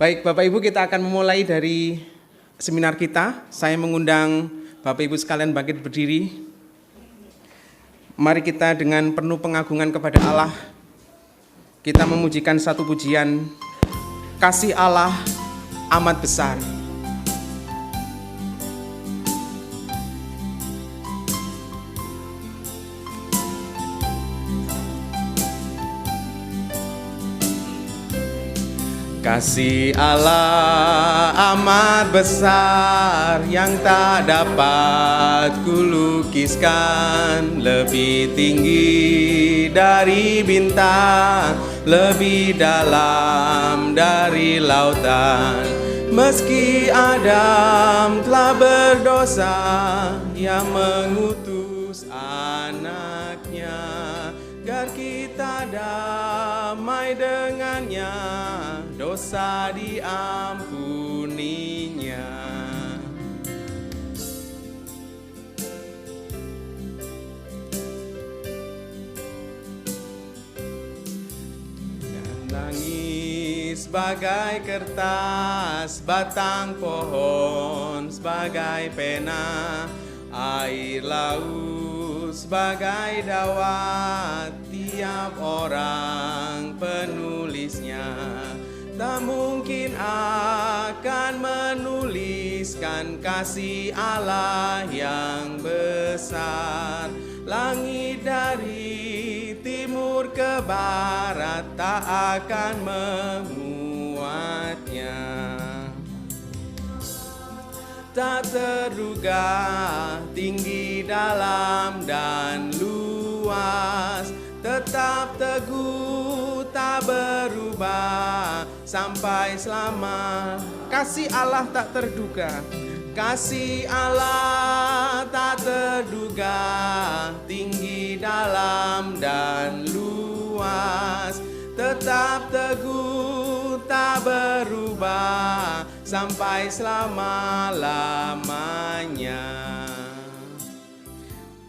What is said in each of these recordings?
Baik, Bapak Ibu, kita akan memulai dari seminar kita. Saya mengundang Bapak Ibu sekalian bangkit berdiri. Mari kita dengan penuh pengagungan kepada Allah, kita memujikan satu pujian, kasih Allah amat besar. Kasih Allah amat besar yang tak dapat kulukiskan, lebih tinggi dari bintang, lebih dalam dari lautan. Meski Adam telah berdosa, Ia mengutus anaknya agar kita damai dengannya, dosa diampuninya. Dan langit sebagai kertas, batang pohon sebagai pena, air laut sebagai dawat, tiap orang penulisnya tak mungkin akan menuliskan kasih Allah yang besar. Langit dari timur ke barat tak akan memuatnya. Tak terduga, tinggi, dalam, dan luas, tetap teguh, tak berubah sampai selama. Kasih Allah tak terduga, kasih Allah tak terduga, tinggi, dalam, dan luas, tetap teguh, tak berubah sampai selama-lamanya.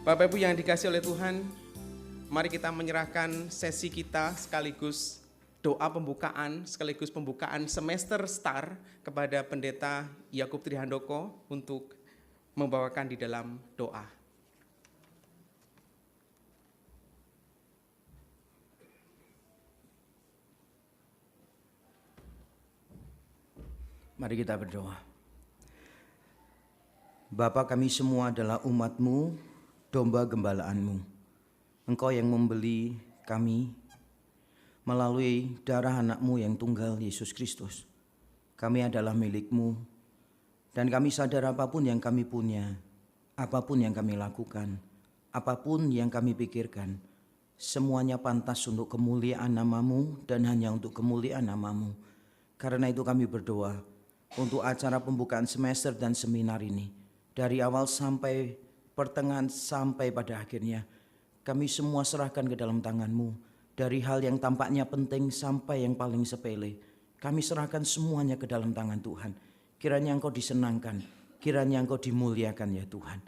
Bapak Ibu yang dikasihi oleh Tuhan, mari kita menyerahkan sesi kita sekaligus doa pembukaan, sekaligus pembukaan semester STAR kepada Pendeta Yakub Trihandoko untuk membawakan di dalam doa. Mari kita berdoa. Bapa, kami semua adalah umat-Mu, domba gembalaan-Mu. Engkau yang membeli kami melalui darah anak-Mu yang tunggal, Yesus Kristus. Kami adalah milik-Mu, dan kami sadar apapun yang kami punya, apapun yang kami lakukan, apapun yang kami pikirkan, semuanya pantas untuk kemuliaan nama-Mu dan hanya untuk kemuliaan nama-Mu. Karena itu kami berdoa untuk acara pembukaan semester dan seminar ini, dari awal sampai pertengahan sampai pada akhirnya, kami semua serahkan ke dalam tangan-Mu. Dari hal yang tampaknya penting sampai yang paling sepele, kami serahkan semuanya ke dalam tangan Tuhan. Kiranya Engkau disenangkan, kiranya Engkau dimuliakan ya Tuhan.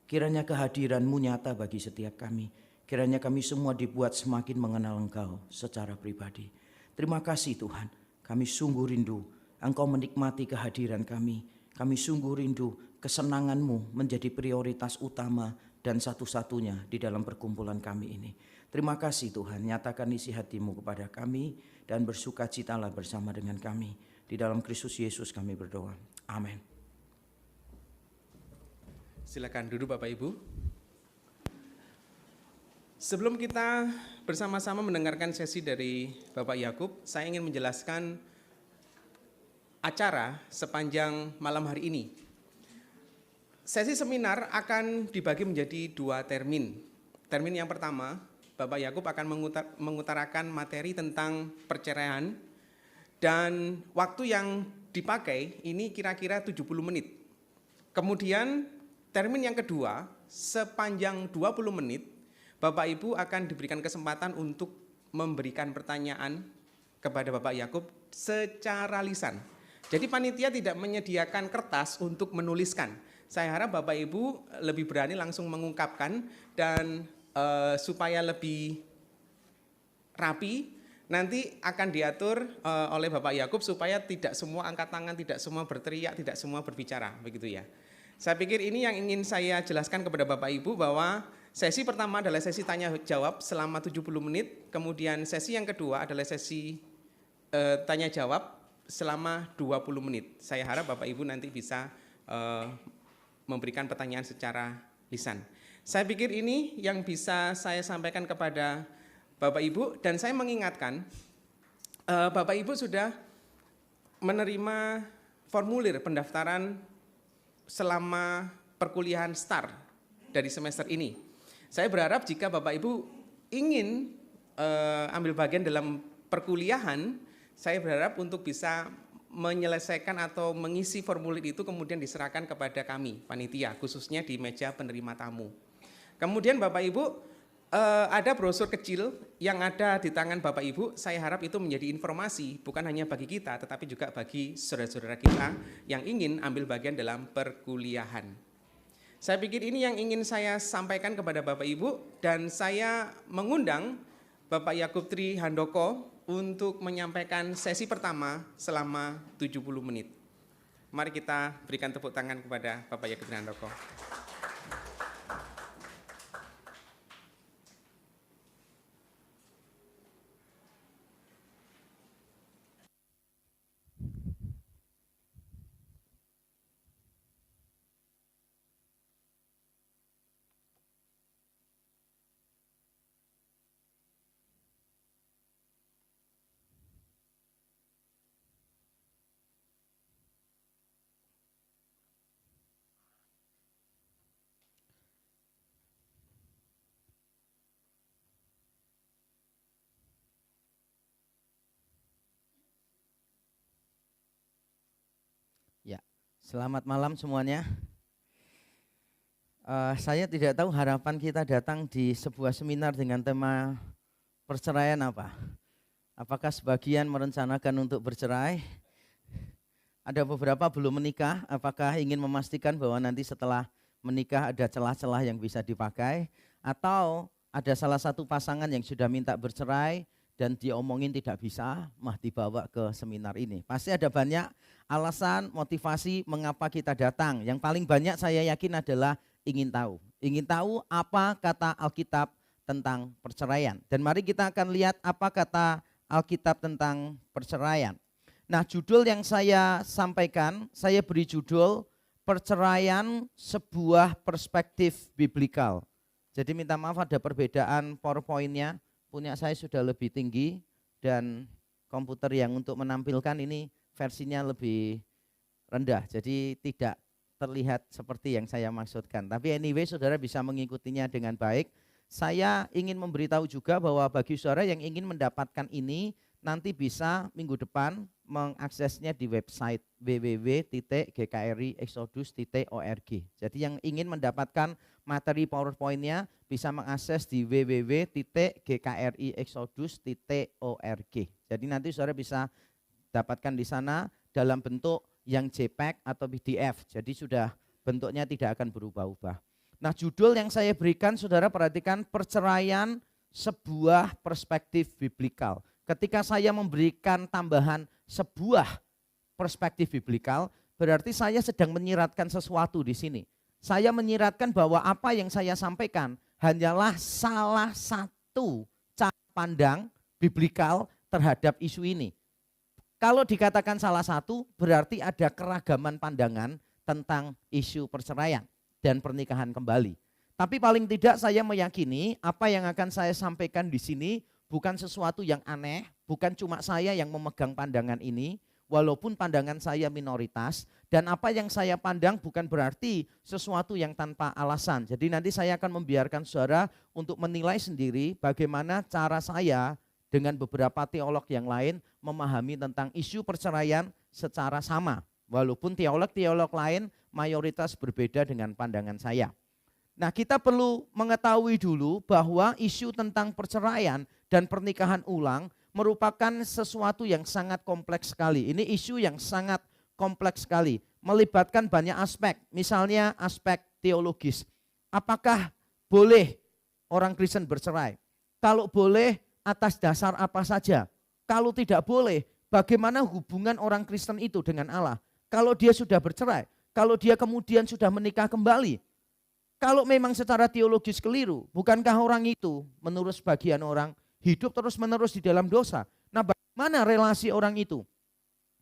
Kiranya kehadiran-Mu nyata bagi setiap kami. Kiranya kami semua dibuat semakin mengenal Engkau secara pribadi. Terima kasih Tuhan, kami sungguh rindu Engkau menikmati kehadiran kami. Kami sungguh rindu kesenangan-Mu menjadi prioritas utama dan satu-satunya di dalam perkumpulan kami ini. Terima kasih Tuhan, nyatakan isi hati-Mu kepada kami dan bersukacitalah bersama dengan kami. Di dalam Kristus Yesus kami berdoa. Amin. Silakan duduk Bapak Ibu. Sebelum kita bersama-sama mendengarkan sesi dari Bapak Yakub, saya ingin menjelaskan acara sepanjang malam hari ini. Sesi seminar akan dibagi menjadi 2 termin. Termin yang pertama, Bapak Yakub akan mengutarakan materi tentang perceraian, dan waktu yang dipakai ini kira-kira 70 menit. Kemudian termin yang kedua, sepanjang 20 menit, Bapak Ibu akan diberikan kesempatan untuk memberikan pertanyaan kepada Bapak Yakub secara lisan. Jadi panitia tidak menyediakan kertas untuk menuliskan. Saya harap Bapak Ibu lebih berani langsung mengungkapkan dan supaya lebih rapi, nanti akan diatur oleh Bapak Yakub supaya tidak semua angkat tangan, tidak semua berteriak, tidak semua berbicara, begitu ya. Saya pikir ini yang ingin saya jelaskan kepada Bapak Ibu, bahwa sesi pertama adalah sesi tanya jawab selama 70 menit, kemudian sesi yang kedua adalah sesi tanya jawab selama 20 menit. Saya harap Bapak Ibu nanti bisa memberikan pertanyaan secara lisan. Saya pikir ini yang bisa saya sampaikan kepada Bapak Ibu, dan saya mengingatkan Bapak Ibu sudah menerima formulir pendaftaran selama perkuliahan STAR dari semester ini. Saya berharap jika Bapak Ibu ingin ambil bagian dalam perkuliahan, saya berharap untuk bisa menyelesaikan atau mengisi formulir itu kemudian diserahkan kepada kami, panitia, khususnya di meja penerima tamu. Kemudian Bapak Ibu, ada brosur kecil yang ada di tangan Bapak Ibu, saya harap itu menjadi informasi bukan hanya bagi kita, tetapi juga bagi saudara-saudara kita yang ingin ambil bagian dalam perkuliahan. Saya pikir ini yang ingin saya sampaikan kepada Bapak Ibu, dan saya mengundang Bapak Yakub Tri Handoko untuk menyampaikan sesi pertama selama 70 menit. Mari kita berikan tepuk tangan kepada Bapak Yakub Tri Handoko. Ya, selamat malam semuanya. Saya tidak tahu harapan kita datang di sebuah seminar dengan tema perceraian apa. Apakah sebagian merencanakan untuk bercerai? Ada beberapa belum menikah, apakah ingin memastikan bahwa nanti setelah menikah ada celah-celah yang bisa dipakai? Atau ada salah satu pasangan yang sudah minta bercerai dan diomongin tidak bisa, mah dibawa ke seminar ini. Pasti ada banyak alasan, motivasi mengapa kita datang. Yang paling banyak saya yakin adalah ingin tahu. Ingin tahu apa kata Alkitab tentang perceraian. Dan mari kita akan lihat apa kata Alkitab tentang perceraian. Nah, judul yang saya sampaikan, saya beri judul Perceraian Sebuah Perspektif Biblikal. Jadi minta maaf ada perbedaan PowerPoint-nya, punya saya sudah lebih tinggi dan komputer yang untuk menampilkan ini versinya lebih rendah. Jadi tidak terlihat seperti yang saya maksudkan. Tapi anyway saudara bisa mengikutinya dengan baik. Saya ingin memberitahu juga bahwa bagi saudara yang ingin mendapatkan ini, nanti bisa minggu depan mengaksesnya di website www.gkriexodus.org. Jadi yang ingin mendapatkan materi PowerPoint-nya bisa mengakses di www.gkriexodus.org. Jadi nanti saudara bisa dapatkan di sana dalam bentuk yang JPEG atau PDF. Jadi sudah bentuknya tidak akan berubah-ubah. Nah, judul yang saya berikan saudara perhatikan, perceraian sebuah perspektif biblikal. Ketika saya memberikan tambahan sebuah perspektif biblikal, berarti saya sedang menyiratkan sesuatu di sini. Saya menyiratkan bahwa apa yang saya sampaikan hanyalah salah satu cara pandang biblikal terhadap isu ini. Kalau dikatakan salah satu, berarti ada keragaman pandangan tentang isu perceraian dan pernikahan kembali. Tapi paling tidak saya meyakini apa yang akan saya sampaikan di sini bukan sesuatu yang aneh, bukan cuma saya yang memegang pandangan ini, walaupun pandangan saya minoritas, dan apa yang saya pandang bukan berarti sesuatu yang tanpa alasan. Jadi nanti saya akan membiarkan saudara untuk menilai sendiri bagaimana cara saya dengan beberapa teolog yang lain memahami tentang isu perceraian secara sama. Walaupun teolog-teolog lain mayoritas berbeda dengan pandangan saya. Nah, kita perlu mengetahui dulu bahwa isu tentang perceraian dan pernikahan ulang merupakan sesuatu yang sangat kompleks sekali. Ini isu yang sangat kompleks sekali, melibatkan banyak aspek. Misalnya aspek teologis. Apakah boleh orang Kristen bercerai? Kalau boleh, atas dasar apa saja? Kalau tidak boleh, bagaimana hubungan orang Kristen itu dengan Allah? Kalau dia sudah bercerai, kalau dia kemudian sudah menikah kembali, kalau memang secara teologis keliru, bukankah orang itu menurut sebagian orang hidup terus-menerus di dalam dosa? Nah, bagaimana relasi orang itu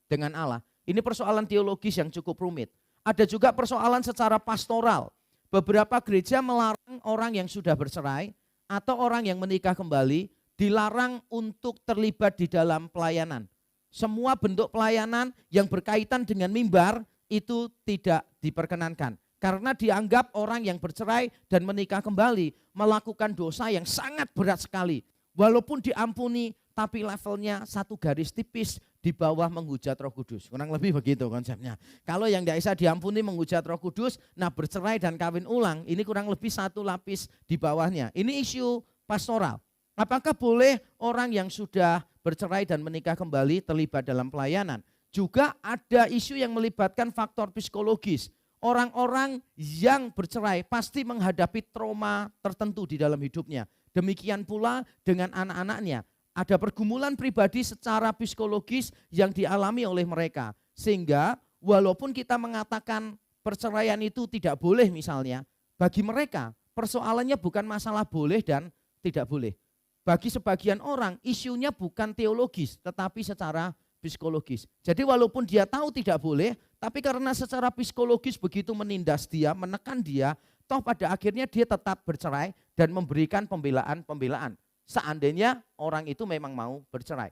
dengan Allah? Ini persoalan teologis yang cukup rumit. Ada juga persoalan secara pastoral. Beberapa gereja melarang orang yang sudah bercerai atau orang yang menikah kembali dilarang untuk terlibat di dalam pelayanan. Semua bentuk pelayanan yang berkaitan dengan mimbar itu tidak diperkenankan. Karena dianggap orang yang bercerai dan menikah kembali melakukan dosa yang sangat berat sekali. Walaupun diampuni, tapi levelnya satu garis tipis di bawah menghujat Roh Kudus. Kurang lebih begitu konsepnya. Kalau yang tidak bisa diampuni menghujat Roh Kudus, nah bercerai dan kawin ulang, ini kurang lebih satu lapis di bawahnya. Ini isu pastoral. Apakah boleh orang yang sudah bercerai dan menikah kembali terlibat dalam pelayanan? Juga ada isu yang melibatkan faktor psikologis. Orang-orang yang bercerai pasti menghadapi trauma tertentu di dalam hidupnya. Demikian pula dengan anak-anaknya. Ada pergumulan pribadi secara psikologis yang dialami oleh mereka. Sehingga walaupun kita mengatakan perceraian itu tidak boleh misalnya, bagi mereka persoalannya bukan masalah boleh dan tidak boleh. Bagi sebagian orang isunya bukan teologis tetapi secara psikologis. Jadi walaupun dia tahu tidak boleh, tapi karena secara psikologis begitu menindas dia, menekan dia, toh pada akhirnya dia tetap bercerai dan memberikan pembelaan-pembelaan. Seandainya orang itu memang mau bercerai.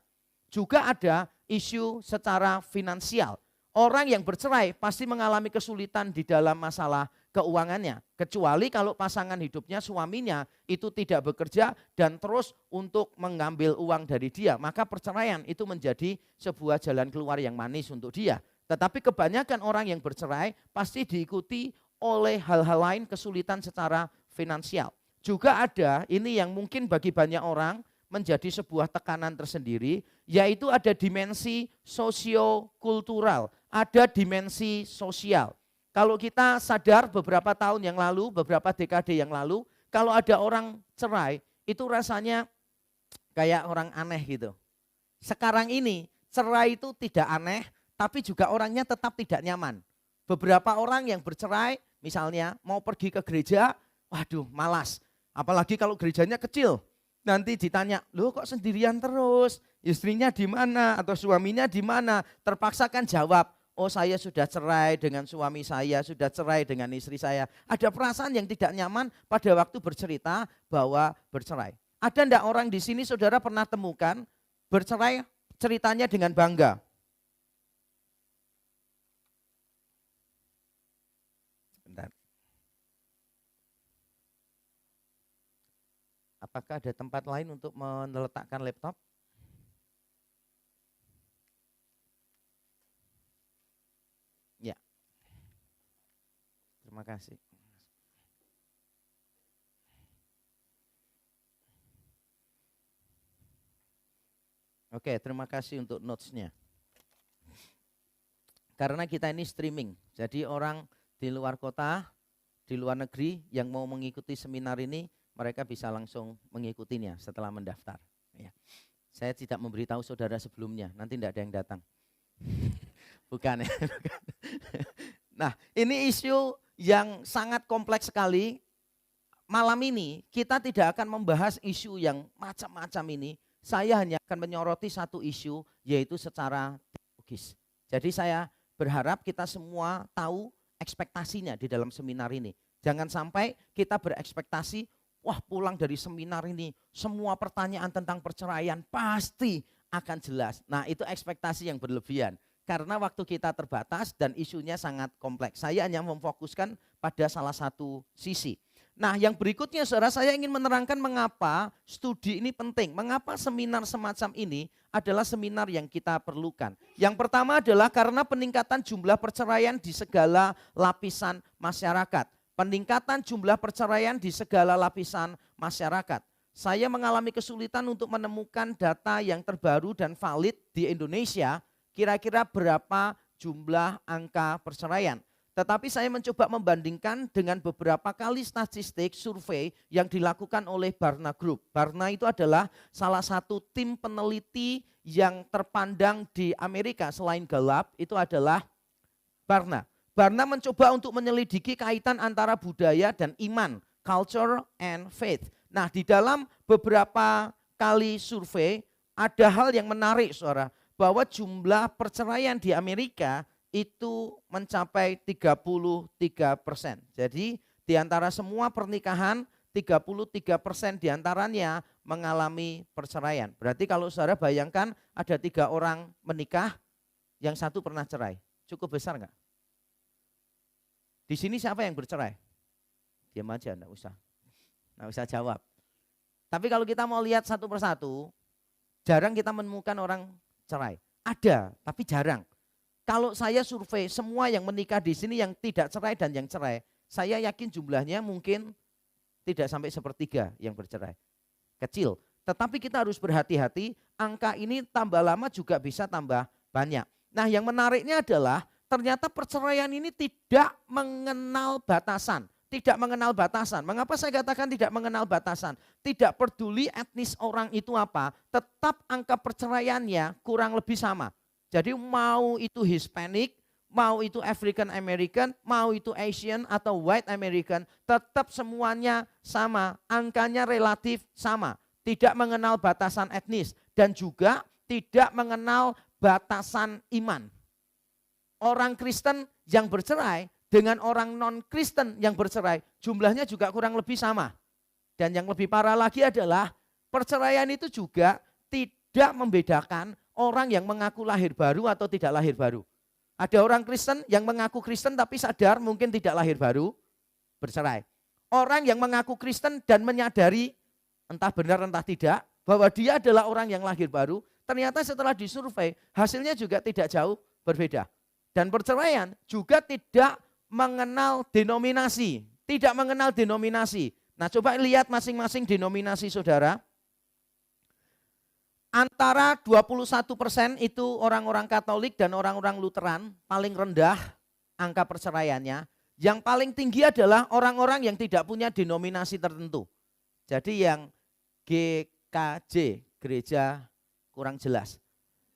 Juga ada isu secara finansial. Orang yang bercerai pasti mengalami kesulitan di dalam masalah keuangannya. Kecuali kalau pasangan hidupnya, suaminya itu tidak bekerja dan terus untuk mengambil uang dari dia. Maka perceraian itu menjadi sebuah jalan keluar yang manis untuk dia. Tetapi kebanyakan orang yang bercerai pasti diikuti oleh hal-hal lain, kesulitan secara finansial. Juga ada, ini yang mungkin bagi banyak orang menjadi sebuah tekanan tersendiri, yaitu ada dimensi sosio-kultural, ada dimensi sosial. Kalau kita sadar beberapa tahun yang lalu, beberapa dekade yang lalu, kalau ada orang cerai, itu rasanya kayak orang aneh gitu. Sekarang ini cerai itu tidak aneh, tapi juga orangnya tetap tidak nyaman. Beberapa orang yang bercerai, misalnya mau pergi ke gereja, waduh malas. Apalagi kalau gerejanya kecil, nanti ditanya, loh kok sendirian terus, istrinya di mana atau suaminya di mana? Terpaksa kan jawab, oh saya sudah cerai dengan suami saya, sudah cerai dengan istri saya. Ada perasaan yang tidak nyaman pada waktu bercerita bahwa bercerai. Ada enggak orang di sini saudara pernah temukan bercerai ceritanya dengan bangga? Apakah ada tempat lain untuk meletakkan laptop? Ya. Terima kasih. Oke, terima kasih untuk notes-nya. Karena kita ini streaming, jadi orang di luar kota, di luar negeri yang mau mengikuti seminar ini, mereka bisa langsung mengikutinya setelah mendaftar. Ya. Saya tidak memberitahu saudara sebelumnya, nanti tidak ada yang datang. Bukan ya. Nah, ini isu yang sangat kompleks sekali. Malam ini kita tidak akan membahas isu yang macam-macam ini. Saya hanya akan menyoroti satu isu, yaitu secara teologis. Jadi saya berharap kita semua tahu ekspektasinya di dalam seminar ini. Jangan sampai kita berekspektasi, wah pulang dari seminar ini semua pertanyaan tentang perceraian pasti akan jelas. Nah itu ekspektasi yang berlebihan. Karena waktu kita terbatas dan isunya sangat kompleks. Saya hanya memfokuskan pada salah satu sisi. Nah yang berikutnya saudara, saya ingin menerangkan mengapa studi ini penting. Mengapa seminar semacam ini adalah seminar yang kita perlukan. Yang pertama adalah karena peningkatan jumlah perceraian di segala lapisan masyarakat. Peningkatan jumlah perceraian di segala lapisan masyarakat. Saya mengalami kesulitan untuk menemukan data yang terbaru dan valid di Indonesia, kira-kira berapa jumlah angka perceraian. Tetapi saya mencoba membandingkan dengan beberapa kali statistik survei yang dilakukan oleh Barna Group. Barna itu adalah salah satu tim peneliti yang terpandang di Amerika selain Gallup itu adalah Barna. Barna mencoba untuk menyelidiki kaitan antara budaya dan iman, culture and faith. Nah, di dalam beberapa kali survei ada hal yang menarik, saudara, bahwa jumlah perceraian di Amerika itu mencapai 33%. Jadi di antara semua pernikahan 33% diantaranya mengalami perceraian. Berarti kalau saudara bayangkan ada 3 orang menikah, yang 1 pernah cerai. Cukup besar enggak? Di sini siapa yang bercerai? Diam aja, enggak usah jawab. Tapi kalau kita mau lihat satu persatu, jarang kita menemukan orang cerai. Ada, tapi jarang. Kalau saya survei semua yang menikah di sini yang tidak cerai dan yang cerai, saya yakin jumlahnya mungkin tidak sampai 1/3 yang bercerai. Kecil. Tetapi kita harus berhati-hati, angka ini tambah lama juga bisa tambah banyak. Nah, yang menariknya adalah ternyata perceraian ini tidak mengenal batasan. Tidak mengenal batasan. Mengapa saya katakan tidak mengenal batasan? Tidak peduli etnis orang itu apa, tetap angka perceraiannya kurang lebih sama. Jadi mau itu Hispanic, mau itu African American, mau itu Asian atau White American, tetap semuanya sama. Angkanya relatif sama. Tidak mengenal batasan etnis dan juga tidak mengenal batasan iman. Orang Kristen yang bercerai dengan orang non-Kristen yang bercerai, jumlahnya juga kurang lebih sama. Dan yang lebih parah lagi adalah perceraian itu juga tidak membedakan orang yang mengaku lahir baru atau tidak lahir baru. Ada orang Kristen yang mengaku Kristen tapi sadar mungkin tidak lahir baru, bercerai. Orang yang mengaku Kristen dan menyadari entah benar entah tidak bahwa dia adalah orang yang lahir baru, ternyata setelah disurvei hasilnya juga tidak jauh berbeda. Dan perceraian juga tidak mengenal denominasi, tidak mengenal denominasi. Nah, coba lihat masing-masing denominasi saudara. Antara 21% itu orang-orang Katolik dan orang-orang Lutheran, paling rendah angka perceraiannya. Yang paling tinggi adalah orang-orang yang tidak punya denominasi tertentu. Jadi yang GKJ, gereja kurang jelas.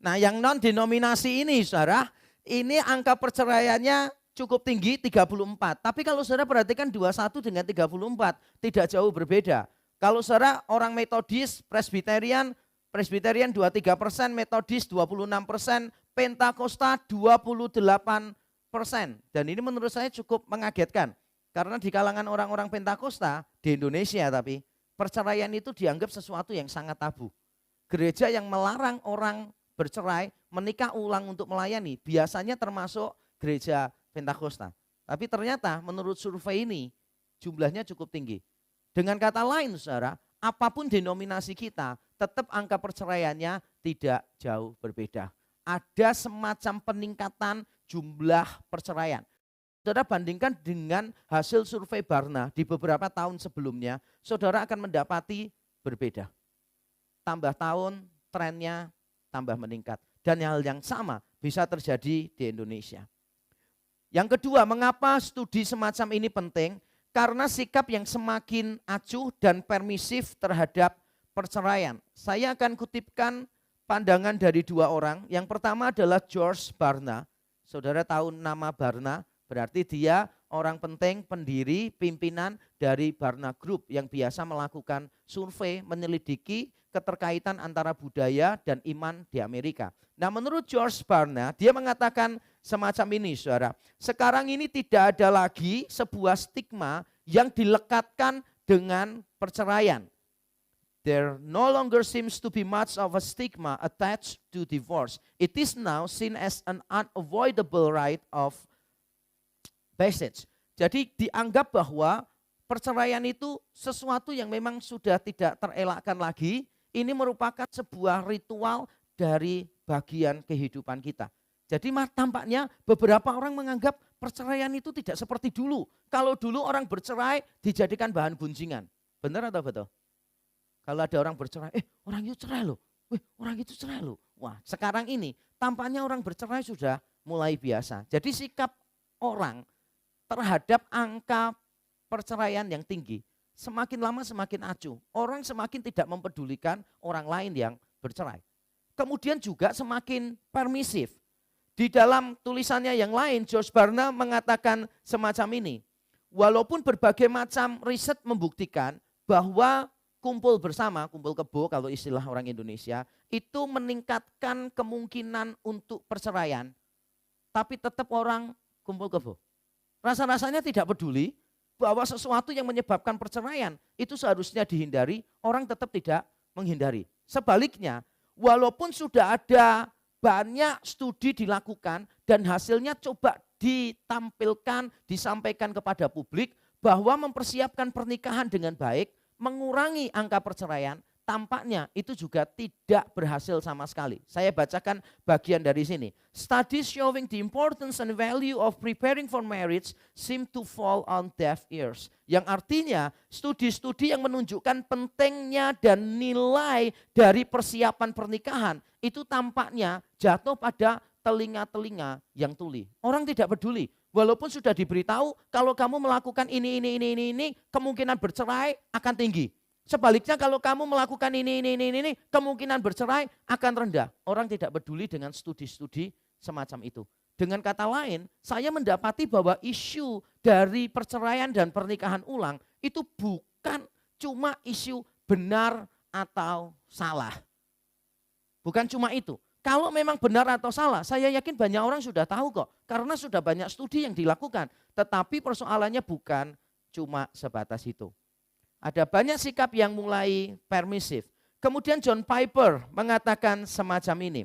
Nah, yang non-denominasi ini saudara, ini angka perceraiannya cukup tinggi 34. Tapi kalau saudara perhatikan 21 dengan 34 tidak jauh berbeda. Kalau saudara orang Metodis, Presbyterian 23%, Metodis 26%, Pentakosta 28%. Dan ini menurut saya cukup mengagetkan. Karena di kalangan orang-orang Pentakosta di Indonesia tapi perceraian itu dianggap sesuatu yang sangat tabu. Gereja yang melarang orang bercerai menikah ulang untuk melayani biasanya termasuk gereja Pentakosta. Tapi ternyata menurut survei ini jumlahnya cukup tinggi. Dengan kata lain saudara, apapun denominasi kita, tetap angka perceraiannya tidak jauh berbeda. Ada semacam peningkatan jumlah perceraian. Saudara bandingkan dengan hasil survei Barna di beberapa tahun sebelumnya, saudara akan mendapati berbeda. Tambah tahun trennya tambah meningkat. Dan hal yang sama bisa terjadi di Indonesia. Yang kedua, mengapa studi semacam ini penting? Karena sikap yang semakin acuh dan permisif terhadap perceraian. Saya akan kutipkan pandangan dari 2 orang. Yang pertama adalah George Barna. Saudara tahu nama Barna, berarti dia orang penting, pendiri, pimpinan dari Barna Group yang biasa melakukan survei, menyelidiki keterkaitan antara budaya dan iman di Amerika. Nah, menurut George Barna, dia mengatakan semacam ini, saudara. Sekarang ini tidak ada lagi sebuah stigma yang dilekatkan dengan perceraian. There no longer seems to be much of a stigma attached to divorce. It is now seen as an unavoidable rite of passage. Jadi dianggap bahwa perceraian itu sesuatu yang memang sudah tidak terelakkan lagi. Ini merupakan sebuah ritual dari bagian kehidupan kita. Jadi tampaknya beberapa orang menganggap perceraian itu tidak seperti dulu. Kalau dulu orang bercerai dijadikan bahan gunjingan. Benar atau betul? Kalau ada orang bercerai, orang itu cerai loh. Orang itu cerai loh. Wah, sekarang ini tampaknya orang bercerai sudah mulai biasa. Jadi sikap orang terhadap angka perceraian yang tinggi semakin lama semakin acuh. Orang semakin tidak mempedulikan orang lain yang bercerai. kemudian juga semakin permisif. Di dalam tulisannya yang lain, George Barna mengatakan semacam ini. Walaupun berbagai macam riset membuktikan bahwa kumpul bersama, kumpul kebo kalau istilah orang Indonesia, itu meningkatkan kemungkinan untuk perceraian. Tapi tetap orang kumpul kebo. Rasa-rasanya tidak peduli bahwa sesuatu yang menyebabkan perceraian itu seharusnya dihindari, orang tetap tidak menghindari. Sebaliknya, walaupun sudah ada banyak studi dilakukan dan hasilnya coba ditampilkan, disampaikan kepada publik bahwa mempersiapkan pernikahan dengan baik, mengurangi angka perceraian, tampaknya itu juga tidak berhasil sama sekali. Saya bacakan bagian dari sini. Studies showing the importance and value of preparing for marriage seem to fall on deaf ears. Yang artinya studi-studi yang menunjukkan pentingnya dan nilai dari persiapan pernikahan itu tampaknya jatuh pada telinga-telinga yang tuli. Orang tidak peduli. Walaupun sudah diberitahu kalau kamu melakukan ini, kemungkinan bercerai akan tinggi. Sebaliknya kalau kamu melakukan ini, kemungkinan bercerai akan rendah. Orang tidak peduli dengan studi-studi semacam itu. Dengan kata lain, saya mendapati bahwa isu dari perceraian dan pernikahan ulang itu bukan cuma isu benar atau salah. Bukan cuma itu. Kalau memang benar atau salah, saya yakin banyak orang sudah tahu kok. Karena sudah banyak studi yang dilakukan. Tetapi persoalannya bukan cuma sebatas itu. Ada banyak sikap yang mulai permisif. Kemudian John Piper mengatakan semacam ini.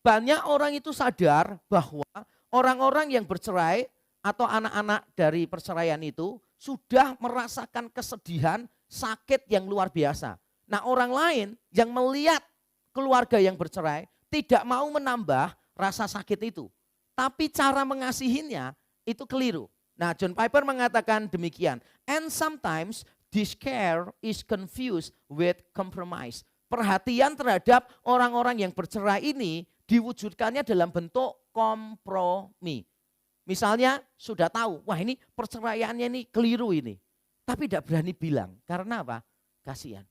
Banyak orang itu sadar bahwa orang-orang yang bercerai atau anak-anak dari perceraian itu sudah merasakan kesedihan, sakit yang luar biasa. Nah, orang lain yang melihat keluarga yang bercerai tidak mau menambah rasa sakit itu. Tapi cara mengasihinya itu keliru. Nah, John Piper mengatakan demikian. And sometimes this care is confused with compromise. Perhatian terhadap orang-orang yang bercerai ini diwujudkannya dalam bentuk kompromi. Misalnya sudah tahu, wah ini perceraiannya ini keliru ini. Tapi tidak berani bilang. Karena apa? Kasihan.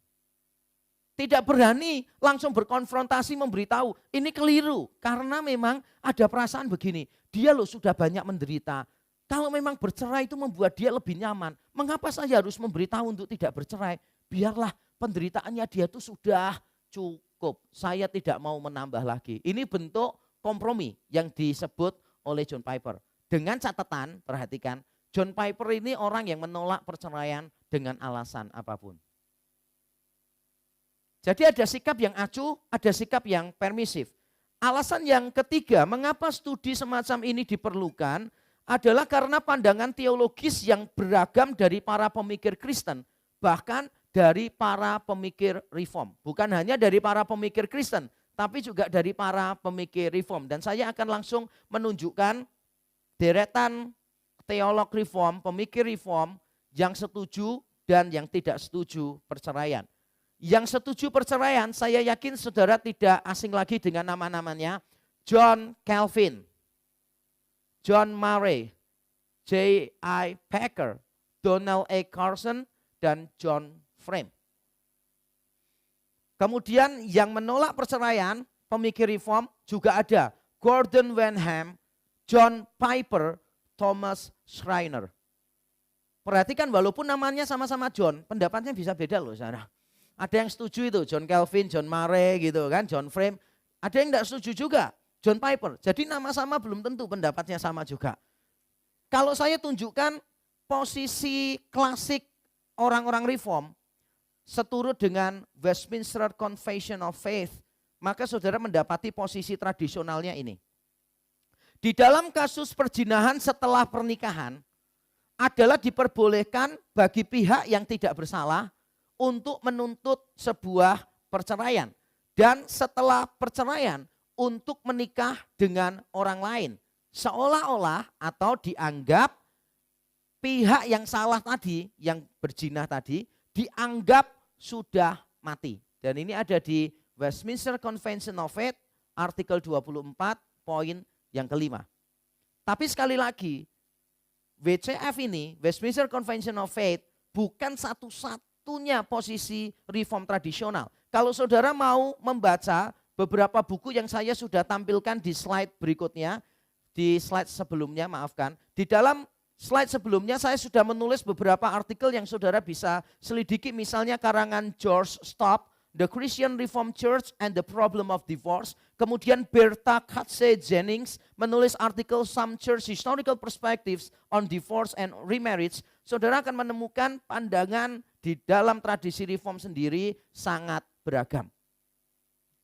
Tidak berani langsung berkonfrontasi memberitahu ini keliru. Karena memang ada perasaan begini, dia loh sudah banyak menderita. Kalau memang bercerai itu membuat dia lebih nyaman, mengapa saya harus memberitahu untuk tidak bercerai? Biarlah penderitaannya dia itu sudah cukup. Saya tidak mau menambah lagi. Ini bentuk kompromi yang disebut oleh John Piper. Dengan catatan, perhatikan, John Piper ini orang yang menolak perceraian dengan alasan apapun. Jadi ada sikap yang acuh, ada sikap yang permisif. Alasan yang ketiga, mengapa studi semacam ini diperlukan adalah karena pandangan teologis yang beragam dari para pemikir Kristen, bahkan dari para pemikir reform. Bukan hanya dari para pemikir Kristen, tapi juga dari para pemikir reform. Dan saya akan langsung menunjukkan deretan teolog reform, pemikir reform yang setuju dan yang tidak setuju perceraian. Yang setuju perceraian, saya yakin saudara tidak asing lagi dengan nama-namanya. John Calvin, John Murray, J.I. Packer, Donald A. Carson, dan John Frame. Kemudian yang menolak perceraian, pemikir reform juga ada. Gordon Wenham, John Piper, Thomas Schreiner. Perhatikan walaupun namanya sama-sama John, pendapatnya bisa beda loh saudara. Ada yang setuju itu, John Calvin, John Murray gitu kan, John Frame. Ada yang tidak setuju juga, John Piper. Jadi nama sama belum tentu pendapatnya sama juga. Kalau saya tunjukkan posisi klasik orang-orang reform, seturut dengan Westminster Confession of Faith, maka saudara mendapati posisi tradisionalnya ini. Di dalam kasus perzinahan setelah pernikahan, adalah diperbolehkan bagi pihak yang tidak bersalah untuk menuntut sebuah perceraian. Dan setelah perceraian untuk menikah dengan orang lain. Seolah-olah atau dianggap pihak yang salah tadi, yang berzina tadi, dianggap sudah mati. Dan ini ada di Westminster Confession of Faith, artikel 24, poin yang kelima. Tapi sekali lagi, WCF ini, Westminster Confession of Faith, bukan satu-satunya posisi reform tradisional. Kalau saudara mau membaca beberapa buku yang saya sudah tampilkan di slide berikutnya, di slide sebelumnya, maafkan. Di dalam slide sebelumnya saya sudah menulis beberapa artikel yang saudara bisa selidiki, misalnya karangan George Stott, The Christian Reformed Church and the Problem of Divorce. Kemudian Bertha Katze Jennings menulis artikel Some Church Historical Perspectives on Divorce and Remarriage. Saudara akan menemukan pandangan di dalam tradisi reform sendiri sangat beragam.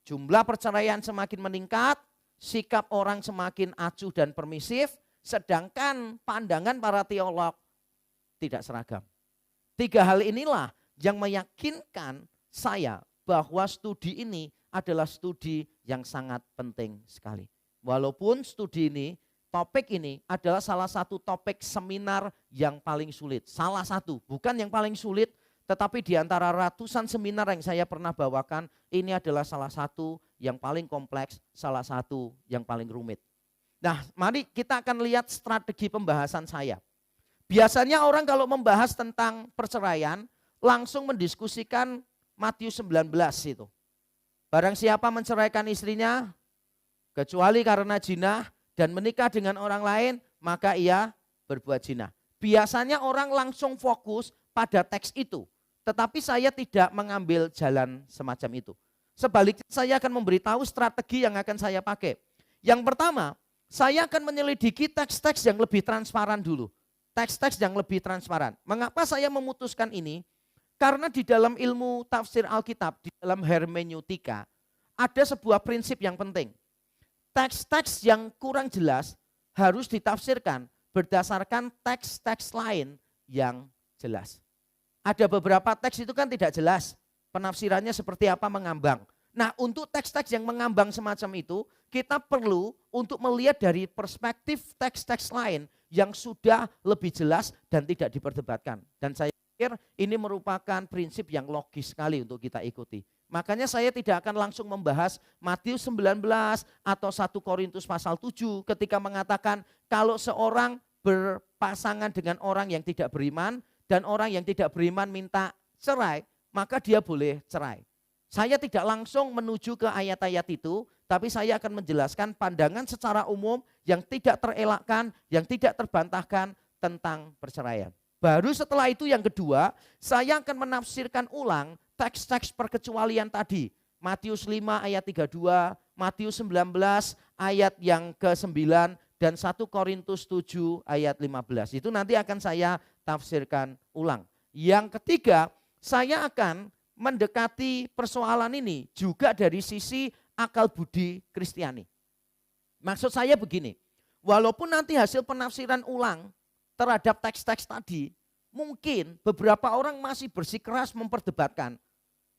Jumlah perceraian semakin meningkat, sikap orang semakin acuh dan permisif, sedangkan pandangan para teolog tidak seragam. 3 hal inilah yang meyakinkan saya bahwa studi ini adalah studi yang sangat penting sekali. Walaupun studi ini, topik ini adalah salah satu topik seminar yang paling sulit. Salah satu, bukan yang paling sulit, tetapi di antara ratusan seminar yang saya pernah bawakan, ini adalah salah satu yang paling kompleks, salah satu yang paling rumit. Nah, mari kita akan lihat strategi pembahasan saya. Biasanya orang kalau membahas tentang perceraian, langsung mendiskusikan Matius 19 itu. Barang siapa menceraikan istrinya, kecuali karena zina dan menikah dengan orang lain, maka ia berbuat zina. Biasanya orang langsung fokus pada teks itu. Tetapi saya tidak mengambil jalan semacam itu. Sebaliknya saya akan memberitahu strategi yang akan saya pakai. Yang pertama, saya akan menyelidiki teks-teks yang lebih transparan dulu. Teks-teks yang lebih transparan. Mengapa saya memutuskan ini? Karena di dalam ilmu tafsir Alkitab, di dalam hermeneutika, ada sebuah prinsip yang penting. Teks-teks yang kurang jelas harus ditafsirkan berdasarkan teks-teks lain yang jelas. Ada beberapa teks itu kan tidak jelas, penafsirannya seperti apa mengambang. Nah, untuk teks-teks yang mengambang semacam itu, kita perlu untuk melihat dari perspektif teks-teks lain yang sudah lebih jelas dan tidak diperdebatkan. Dan saya pikir ini merupakan prinsip yang logis sekali untuk kita ikuti. Makanya saya tidak akan langsung membahas Matius 19 atau 1 Korintus pasal 7 ketika mengatakan kalau seorang berpasangan dengan orang yang tidak beriman dan orang yang tidak beriman minta cerai, maka dia boleh cerai. Saya tidak langsung menuju ke ayat-ayat itu, tapi saya akan menjelaskan pandangan secara umum yang tidak terelakkan, yang tidak terbantahkan tentang perceraian. Baru setelah itu yang kedua, saya akan menafsirkan ulang teks-teks perkecualian tadi. Matius 5 ayat 32, Matius 19 ayat yang ke-9, dan 1 Korintus 7 ayat 15. Itu nanti akan saya tafsirkan ulang. Yang ketiga, saya akan mendekati persoalan ini juga dari sisi akal budi Kristiani. Maksud saya begini, walaupun nanti hasil penafsiran ulang terhadap teks-teks tadi, mungkin beberapa orang masih bersikeras memperdebatkan.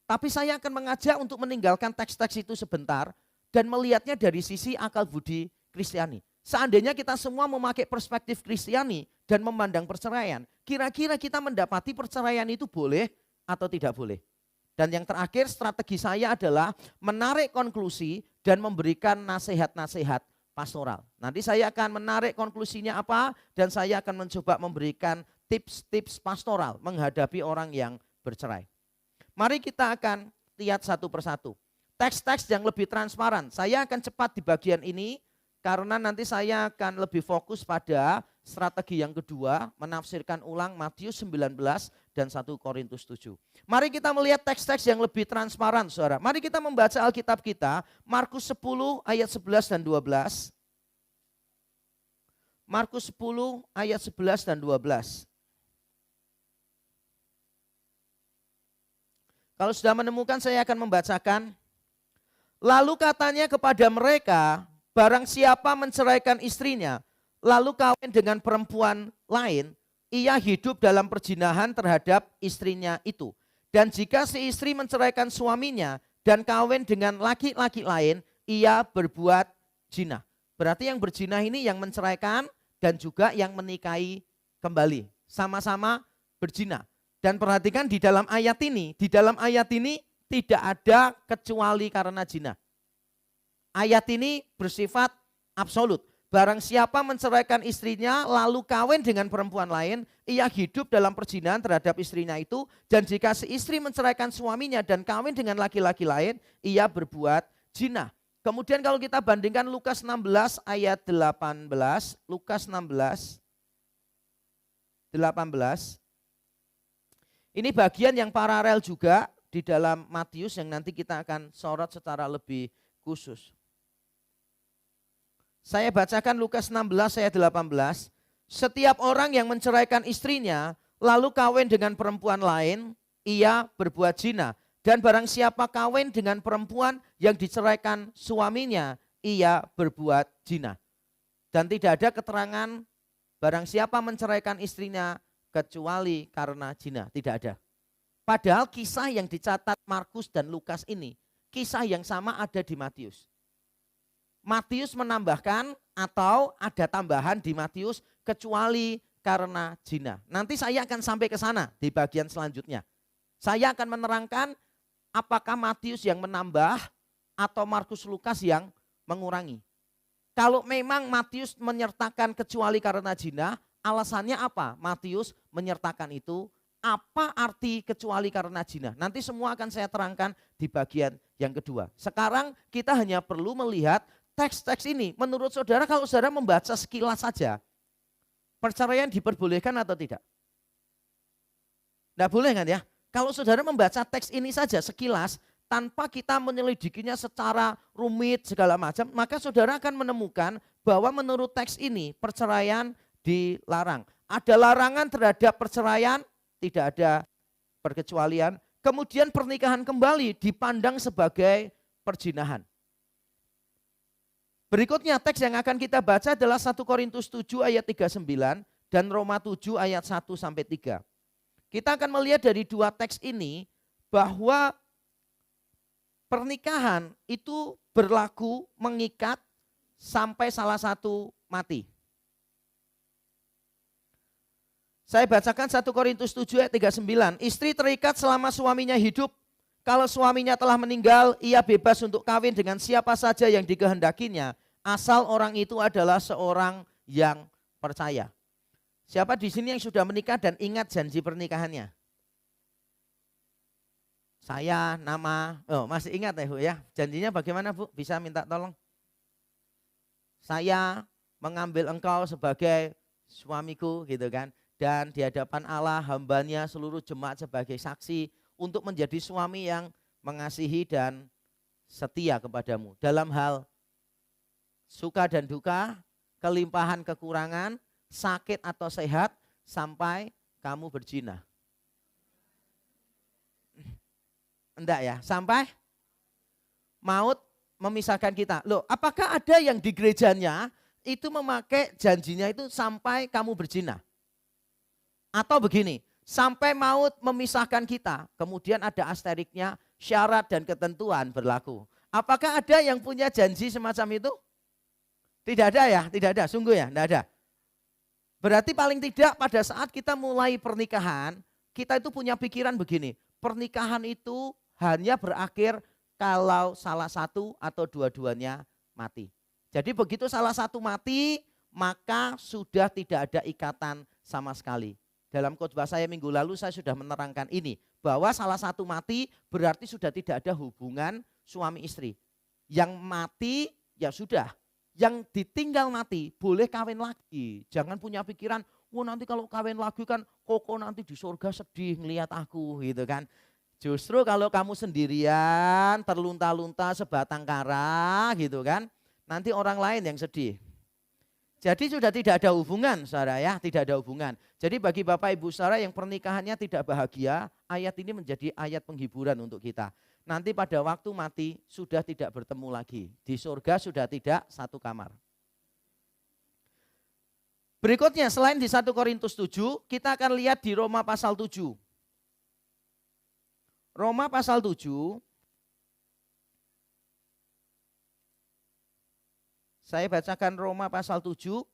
Tapi saya akan mengajak untuk meninggalkan teks-teks itu sebentar dan melihatnya dari sisi akal budi Kristiani. Seandainya kita semua memakai perspektif Kristiani dan memandang perceraian, kira-kira kita mendapati perceraian itu boleh atau tidak boleh. Dan yang terakhir strategi saya adalah menarik konklusi dan memberikan nasihat-nasihat pastoral. Nanti saya akan menarik konklusinya apa dan saya akan mencoba memberikan tips-tips pastoral menghadapi orang yang bercerai. Mari kita akan lihat satu persatu. Teks-teks yang lebih transparan. Saya akan cepat di bagian ini karena nanti saya akan lebih fokus pada strategi yang kedua, menafsirkan ulang Matius 19 dan 1 Korintus 7. Mari kita melihat teks-teks yang lebih transparan, saudara. Mari kita membaca Alkitab kita, Markus 10 ayat 11 dan 12. Markus 10 ayat 11 dan 12. Kalau sudah menemukan saya akan membacakan. Lalu katanya kepada mereka, barang siapa menceraikan istrinya, lalu kawin dengan perempuan lain, ia hidup dalam perzinahan terhadap istrinya itu. Dan jika si istri menceraikan suaminya dan kawin dengan laki-laki lain, ia berbuat zina. Berarti yang berzina ini yang menceraikan dan juga yang menikahi kembali. Sama-sama berzina. Dan perhatikan di dalam ayat ini tidak ada kecuali karena zina. Ayat ini bersifat absolut. Barang siapa menceraikan istrinya lalu kawin dengan perempuan lain, ia hidup dalam perzinahan terhadap istrinya itu. Dan jika si istri menceraikan suaminya dan kawin dengan laki-laki lain, ia berbuat zina. Kemudian kalau kita bandingkan Lukas 16 ayat 18, Lukas 16 18. Ini bagian yang paralel juga di dalam Matius yang nanti kita akan sorot secara lebih khusus. Saya bacakan Lukas 16 ayat 18. Setiap orang yang menceraikan istrinya lalu kawin dengan perempuan lain, ia berbuat zina. Dan barang siapa kawin dengan perempuan yang diceraikan suaminya, ia berbuat zina. Dan tidak ada keterangan barang siapa menceraikan istrinya kecuali karena zina. Tidak ada. Padahal kisah yang dicatat Markus dan Lukas ini, kisah yang sama ada di Matius. Matius menambahkan atau ada tambahan di Matius kecuali karena zina. Nanti saya akan sampai ke sana di bagian selanjutnya. Saya akan menerangkan apakah Matius yang menambah atau Markus Lukas yang mengurangi. Kalau memang Matius menyertakan kecuali karena zina, alasannya apa? Matius menyertakan itu. Apa arti kecuali karena zina? Nanti semua akan saya terangkan di bagian yang kedua. Sekarang kita hanya perlu melihat teks-teks ini. Menurut saudara, kalau saudara membaca sekilas saja, perceraian diperbolehkan atau tidak? Tidak boleh kan ya? Kalau saudara membaca teks ini saja sekilas, tanpa kita menyelidikinya secara rumit segala macam, maka saudara akan menemukan bahwa menurut teks ini perceraian dilarang. Ada larangan terhadap perceraian, tidak ada perkecualian. Kemudian pernikahan kembali dipandang sebagai perzinahan. Berikutnya teks yang akan kita baca adalah 1 Korintus 7 ayat 39 dan Roma 7 ayat 1 sampai 3. Kita akan melihat dari dua teks ini bahwa pernikahan itu berlaku mengikat sampai salah satu mati. Saya bacakan 1 Korintus 7 ayat 39. Istri terikat selama suaminya hidup. Kalau suaminya telah meninggal, ia bebas untuk kawin dengan siapa saja yang dikehendakinya, asal orang itu adalah seorang yang percaya. Siapa di sini yang sudah menikah dan ingat janji pernikahannya? Saya, nama, masih ingat ya Bu ya? Janjinya bagaimana Bu? Bisa minta tolong? Saya mengambil engkau sebagai suamiku gitu kan. Dan di hadapan Allah hambanya seluruh jemaat sebagai saksi untuk menjadi suami yang mengasihi dan setia kepadamu. Dalam hal suka dan duka, kelimpahan kekurangan, sakit atau sehat, sampai kamu berzina. Enggak ya, sampai maut memisahkan kita. Loh, apakah ada yang di gerejanya itu memakai janjinya itu sampai kamu berzina? Atau begini, sampai maut memisahkan kita, kemudian ada asteriknya, syarat dan ketentuan berlaku. Apakah ada yang punya janji semacam itu? Tidak ada ya, tidak ada, sungguh ya, tidak ada. Berarti paling tidak pada saat kita mulai pernikahan, kita itu punya pikiran begini, pernikahan itu hanya berakhir kalau salah satu atau dua-duanya mati. Jadi begitu salah satu mati, maka sudah tidak ada ikatan sama sekali. Dalam khotbah saya minggu lalu saya sudah menerangkan ini, bahwa salah satu mati berarti sudah tidak ada hubungan suami istri. Yang mati ya sudah, yang ditinggal mati boleh kawin lagi. Jangan punya pikiran, wah nanti kalau kawin lagi kan koko nanti di surga sedih ngelihat aku gitu kan. Justru kalau kamu sendirian terlunta-lunta sebatang kara gitu kan, nanti orang lain yang sedih. Jadi sudah tidak ada hubungan saudara ya, tidak ada hubungan. Jadi bagi Bapak Ibu saudara yang pernikahannya tidak bahagia, ayat ini menjadi ayat penghiburan untuk kita. Nanti pada waktu mati sudah tidak bertemu lagi. Di surga sudah tidak satu kamar. Berikutnya selain di 1 Korintus 7, kita akan lihat di Roma pasal 7. Roma pasal 7. Saya bacakan Roma pasal 7.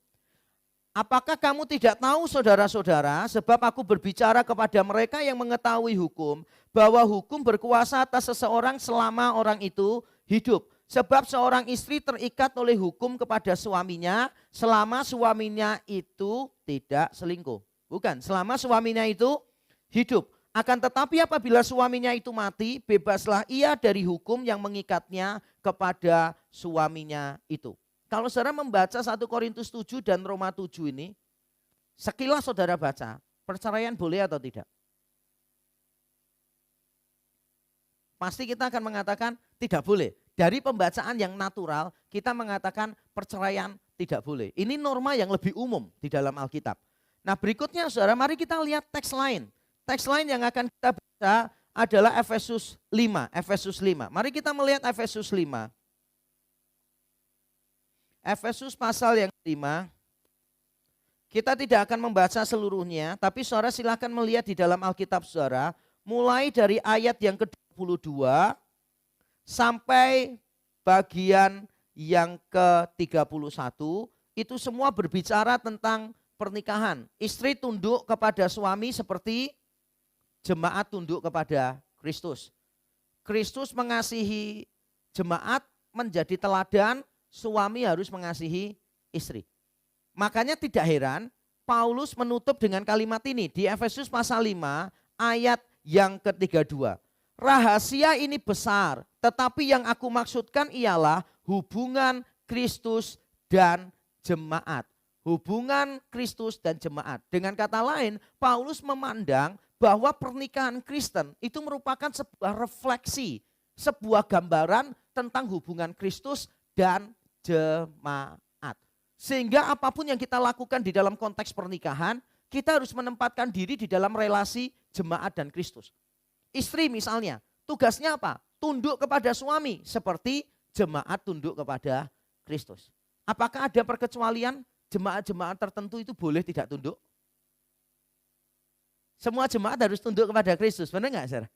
Apakah kamu tidak tahu saudara-saudara, sebab aku berbicara kepada mereka yang mengetahui hukum, bahwa hukum berkuasa atas seseorang selama orang itu hidup. Sebab seorang istri terikat oleh hukum kepada suaminya selama suaminya itu tidak selingkuh. Bukan, selama suaminya itu hidup. Akan tetapi apabila suaminya itu mati, bebaslah ia dari hukum yang mengikatnya kepada suaminya itu. Kalau saudara membaca 1 Korintus 7 dan Roma 7 ini, sekilas saudara baca, perceraian boleh atau tidak? Pasti kita akan mengatakan tidak boleh. Dari pembacaan yang natural, kita mengatakan perceraian tidak boleh. Ini norma yang lebih umum di dalam Alkitab. Nah berikutnya saudara, mari kita lihat teks lain. Teks lain yang akan kita baca adalah Efesus 5. Efesus 5. Mari kita melihat Efesus 5. Efesus pasal yang 5. Kita tidak akan membaca seluruhnya, tapi saudara silakan melihat di dalam Alkitab saudara, mulai dari ayat yang ke-22 sampai bagian yang ke-31, itu semua berbicara tentang pernikahan. Istri tunduk kepada suami seperti jemaat tunduk kepada Kristus. Kristus mengasihi jemaat menjadi teladan, suami harus mengasihi istri. Makanya tidak heran Paulus menutup dengan kalimat ini di Efesus pasal 5 ayat yang ke-32. Rahasia ini besar, tetapi yang aku maksudkan ialah hubungan Kristus dan jemaat. Hubungan Kristus dan jemaat. Dengan kata lain, Paulus memandang bahwa pernikahan Kristen itu merupakan sebuah refleksi, sebuah gambaran tentang hubungan Kristus dan jemaat. Sehingga apapun yang kita lakukan di dalam konteks pernikahan, kita harus menempatkan diri di dalam relasi jemaat dan Kristus. Istri misalnya, tugasnya apa? Tunduk kepada suami seperti jemaat tunduk kepada Kristus. Apakah ada perkecualian jemaat-jemaat tertentu itu boleh tidak tunduk? Semua jemaat harus tunduk kepada Kristus, benar nggak saudara?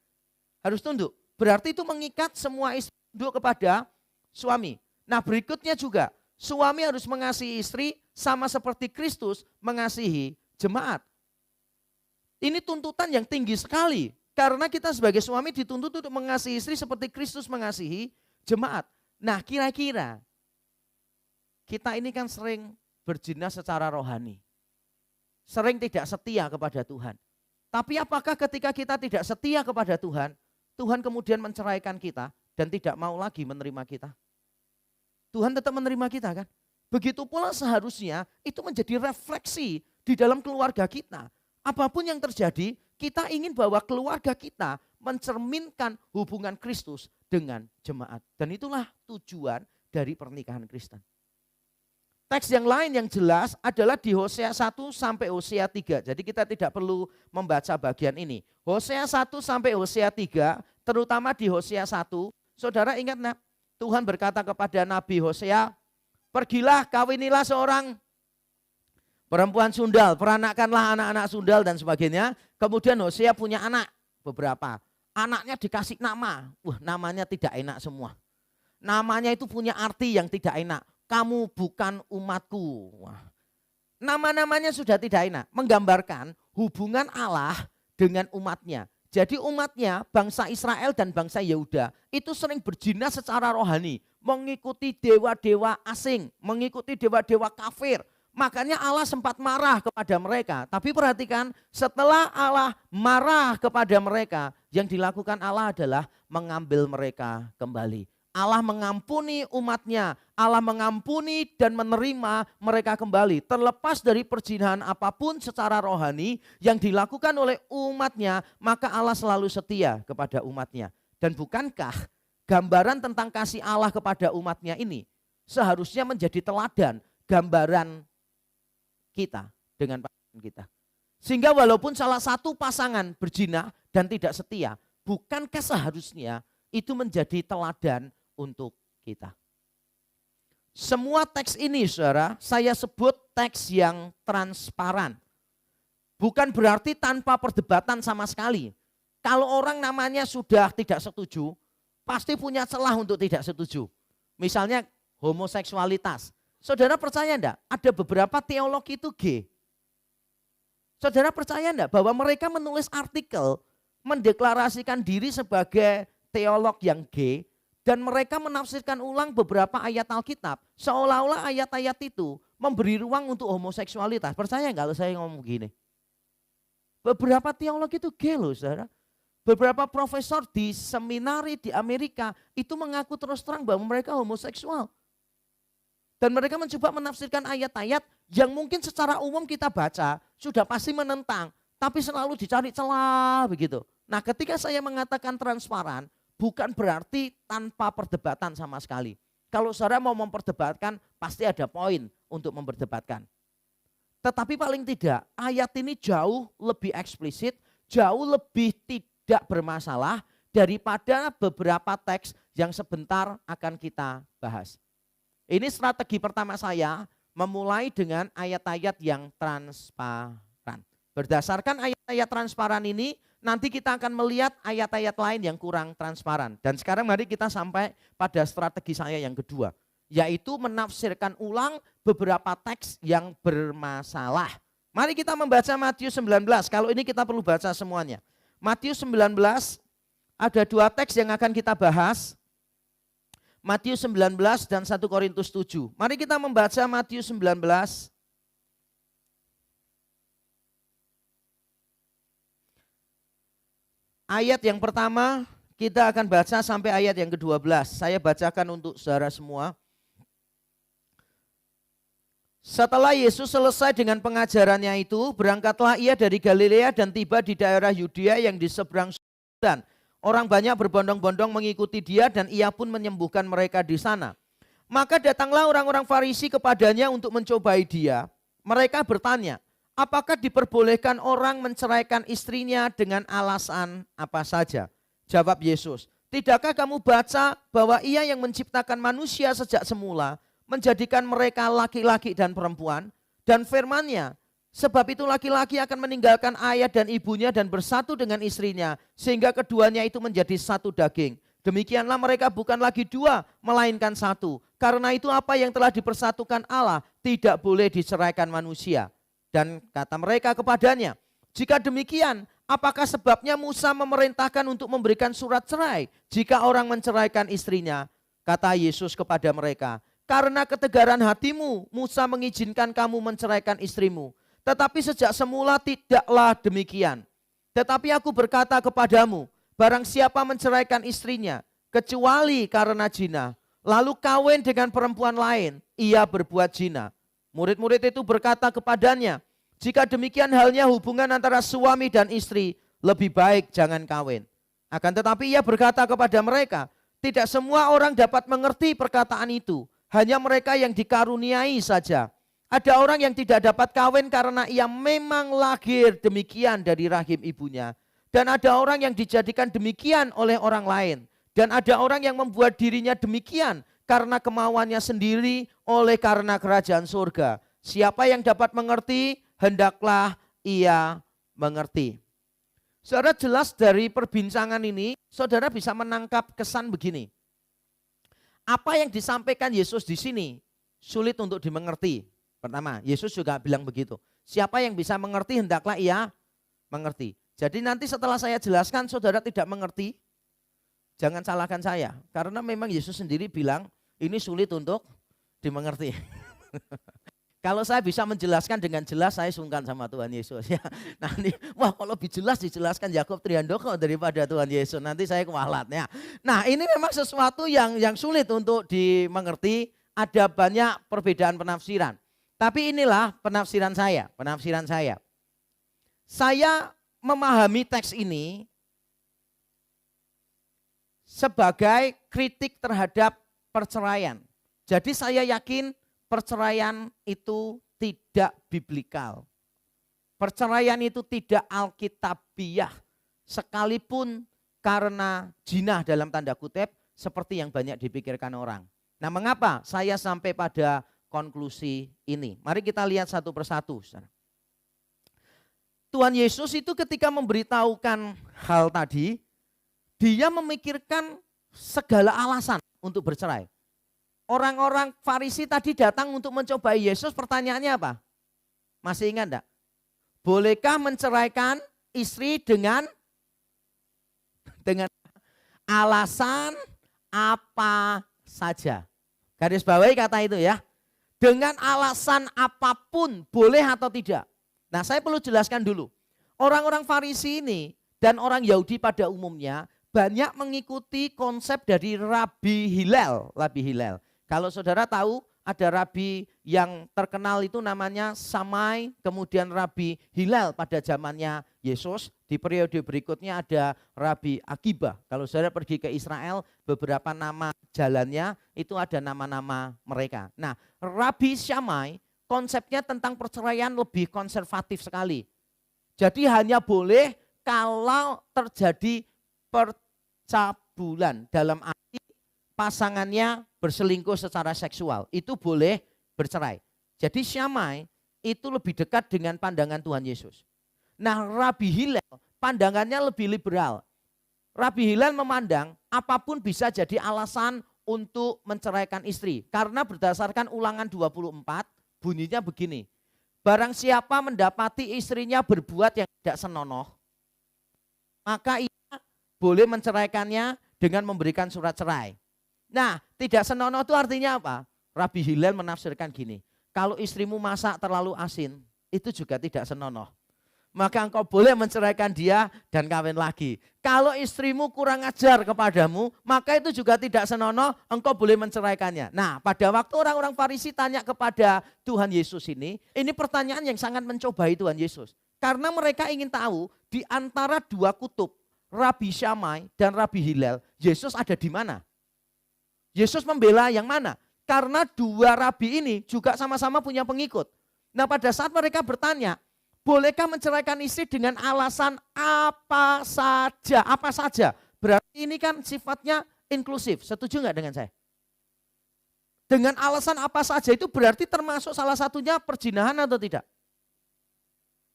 Harus tunduk. Berarti itu mengikat semua istri tunduk kepada suami. Nah berikutnya juga, suami harus mengasihi istri sama seperti Kristus mengasihi jemaat. Ini tuntutan yang tinggi sekali. Karena kita sebagai suami dituntut untuk mengasihi istri seperti Kristus mengasihi jemaat. Nah kira-kira kita ini kan sering berzina secara rohani. Sering tidak setia kepada Tuhan. Tapi apakah ketika kita tidak setia kepada Tuhan, Tuhan kemudian menceraikan kita dan tidak mau lagi menerima kita? Tuhan tetap menerima kita kan? Begitu pula seharusnya itu menjadi refleksi di dalam keluarga kita. Apapun yang terjadi, kita ingin bahwa keluarga kita mencerminkan hubungan Kristus dengan jemaat. Dan itulah tujuan dari pernikahan Kristen. Teks yang lain yang jelas adalah di Hosea 1 sampai Hosea 3. Jadi kita tidak perlu membaca bagian ini. Hosea 1 sampai Hosea 3, terutama di Hosea 1, saudara ingat nak, Tuhan berkata kepada Nabi Hosea, pergilah kawinilah seorang perempuan sundal, peranakanlah anak-anak sundal dan sebagainya. Kemudian Hosea punya anak beberapa. Anaknya dikasih nama, namanya tidak enak semua. Namanya itu punya arti yang tidak enak. Kamu bukan umatku. Wah. Nama-namanya sudah tidak enak. Menggambarkan hubungan Allah dengan umatnya. Jadi umatnya, bangsa Israel dan bangsa Yehuda itu sering berzina secara rohani. Mengikuti dewa-dewa asing, mengikuti dewa-dewa kafir. Makanya Allah sempat marah kepada mereka. Tapi perhatikan, setelah Allah marah kepada mereka, yang dilakukan Allah adalah mengambil mereka kembali. Allah mengampuni umatnya, Allah mengampuni dan menerima mereka kembali. Terlepas dari perzinahan apapun secara rohani yang dilakukan oleh umatnya, maka Allah selalu setia kepada umatnya. Dan bukankah gambaran tentang kasih Allah kepada umatnya ini seharusnya menjadi teladan, gambaran kita dengan pasangan kita. Sehingga walaupun salah satu pasangan berzina dan tidak setia, bukankah seharusnya itu menjadi teladan untuk kita. Semua teks ini saudara, saya sebut teks yang transparan. Bukan berarti tanpa perdebatan sama sekali. Kalau orang namanya sudah tidak setuju, pasti punya celah untuk tidak setuju. Misalnya homoseksualitas. Saudara percaya enggak? Ada beberapa teolog itu gay. Saudara percaya enggak bahwa mereka menulis artikel mendeklarasikan diri sebagai teolog yang gay dan mereka menafsirkan ulang beberapa ayat Alkitab seolah-olah ayat-ayat itu memberi ruang untuk homoseksualitas. Percaya enggak kalau saya ngomong begini? Beberapa teolog itu gay loh saudara. Beberapa profesor di seminari di Amerika itu mengaku terus terang bahwa mereka homoseksual. Dan mereka mencoba menafsirkan ayat-ayat yang mungkin secara umum kita baca sudah pasti menentang. Tapi selalu dicari celah begitu. Nah ketika saya mengatakan transparan bukan berarti tanpa perdebatan sama sekali. Kalau saudara mau memperdebatkan pasti ada poin untuk memperdebatkan. Tetapi paling tidak ayat ini jauh lebih eksplisit, jauh lebih tidak bermasalah daripada beberapa teks yang sebentar akan kita bahas. Ini strategi pertama saya memulai dengan ayat-ayat yang transparan. Berdasarkan ayat-ayat transparan ini nanti kita akan melihat ayat-ayat lain yang kurang transparan. Dan sekarang mari kita sampai pada strategi saya yang kedua. Yaitu menafsirkan ulang beberapa teks yang bermasalah. Mari kita membaca Matius 19, kalau ini kita perlu baca semuanya. Matius 19 ada dua teks yang akan kita bahas. Matius 19 dan 1 Korintus 7. Mari kita membaca Matius 19. Ayat yang pertama kita akan baca sampai ayat yang ke-12. Saya bacakan untuk saudara semua. Setelah Yesus selesai dengan pengajarannya itu, berangkatlah ia dari Galilea dan tiba di daerah Yudea yang di seberang Yordan. Orang banyak berbondong-bondong mengikuti dia dan ia pun menyembuhkan mereka di sana. Maka datanglah orang-orang Farisi kepadanya untuk mencobai dia. Mereka bertanya, apakah diperbolehkan orang menceraikan istrinya dengan alasan apa saja? Jawab Yesus, tidakkah kamu baca bahwa ia yang menciptakan manusia sejak semula, menjadikan mereka laki-laki dan perempuan? Dan firman-Nya, sebab itu laki-laki akan meninggalkan ayah dan ibunya dan bersatu dengan istrinya, sehingga keduanya itu menjadi satu daging. Demikianlah mereka bukan lagi dua, melainkan satu. Karena itu apa yang telah dipersatukan Allah tidak boleh diceraikan manusia. Dan kata mereka kepadanya, jika demikian, apakah sebabnya Musa memerintahkan untuk memberikan surat cerai jika orang menceraikan istrinya? Kata Yesus kepada mereka, karena ketegaran hatimu, Musa mengizinkan kamu menceraikan istrimu. Tetapi sejak semula tidaklah demikian. Tetapi aku berkata kepadamu, barang siapa menceraikan istrinya, kecuali karena zina, lalu kawin dengan perempuan lain, ia berbuat zina. Murid-murid itu berkata kepadanya, jika demikian halnya hubungan antara suami dan istri, lebih baik jangan kawin. Akan tetapi ia berkata kepada mereka, tidak semua orang dapat mengerti perkataan itu, hanya mereka yang dikaruniai saja. Ada orang yang tidak dapat kawin karena ia memang lahir demikian dari rahim ibunya. Dan ada orang yang dijadikan demikian oleh orang lain. Dan ada orang yang membuat dirinya demikian karena kemauannya sendiri oleh karena kerajaan surga. Siapa yang dapat mengerti, hendaklah ia mengerti. Saudara, jelas dari perbincangan ini, saudara bisa menangkap kesan begini. Apa yang disampaikan Yesus di sini sulit untuk dimengerti. Pertama, Yesus juga bilang begitu. Siapa yang bisa mengerti, hendaklah ia mengerti. Jadi nanti setelah saya jelaskan, saudara tidak mengerti, jangan salahkan saya. Karena memang Yesus sendiri bilang, ini sulit untuk dimengerti. Kalau saya bisa menjelaskan dengan jelas, saya sungkan sama Tuhan Yesus. Ya. Nah, wah kalau lebih jelas dijelaskan Yakub Trihandoko daripada Tuhan Yesus, nanti saya kualat. Ya. Nah ini memang sesuatu yang sulit untuk dimengerti, ada banyak perbedaan penafsiran. Tapi inilah penafsiran saya. Saya memahami teks ini sebagai kritik terhadap perceraian. Jadi saya yakin perceraian itu tidak biblikal. Perceraian itu tidak alkitabiah. Sekalipun karena zina dalam tanda kutip seperti yang banyak dipikirkan orang. Nah mengapa saya sampai pada konklusi ini? Mari kita lihat satu persatu. Tuhan Yesus itu ketika memberitahukan hal tadi, dia memikirkan segala alasan untuk bercerai. Orang-orang Farisi tadi datang untuk mencobai Yesus, pertanyaannya apa? Masih ingat enggak? Bolehkah menceraikan istri dengan alasan apa saja? Garis bawahi kata itu ya. Dengan alasan apapun boleh atau tidak. Nah saya perlu jelaskan dulu. Orang-orang Farisi ini dan orang Yahudi pada umumnya banyak mengikuti konsep dari Rabi Hillel. Rabi Hillel. Kalau saudara tahu ada rabi yang terkenal itu namanya Shammai, kemudian Rabi Hillel pada zamannya Yesus. Di periode berikutnya ada Rabi Akiba. Kalau saudara pergi ke Israel, beberapa nama jalannya itu ada nama-nama mereka. Nah, Rabi Shammai konsepnya tentang perceraian lebih konservatif sekali. Jadi hanya boleh kalau terjadi percabulan, dalam arti pasangannya berselingkuh secara seksual, itu boleh bercerai. Jadi Shammai itu lebih dekat dengan pandangan Tuhan Yesus. Nah, Rabi Hillel pandangannya lebih liberal. Rabi Hillel memandang apapun bisa jadi alasan untuk menceraikan istri. Karena berdasarkan Ulangan 24 bunyinya begini. Barang siapa mendapati istrinya berbuat yang tidak senonoh, maka ia boleh menceraikannya dengan memberikan surat cerai. Nah, tidak senonoh itu artinya apa? Rabi Hillel menafsirkan gini, kalau istrimu masak terlalu asin, itu juga tidak senonoh. Maka engkau boleh menceraikan dia dan kawin lagi. Kalau istrimu kurang ajar kepadamu, maka itu juga tidak senonoh, engkau boleh menceraikannya. Nah, pada waktu orang-orang Farisi tanya kepada Tuhan Yesus ini pertanyaan yang sangat mencobai Tuhan Yesus. Karena mereka ingin tahu di antara dua kutub, Rabi Shammai dan Rabi Hillel, Yesus ada di mana? Yesus membela yang mana? Karena dua rabi ini juga sama-sama punya pengikut. Nah, pada saat mereka bertanya, bolehkah menceraikan istri dengan alasan apa saja? Apa saja? Berarti ini kan sifatnya inklusif. Setuju nggak dengan saya? Dengan alasan apa saja itu berarti termasuk salah satunya perzinahan atau tidak?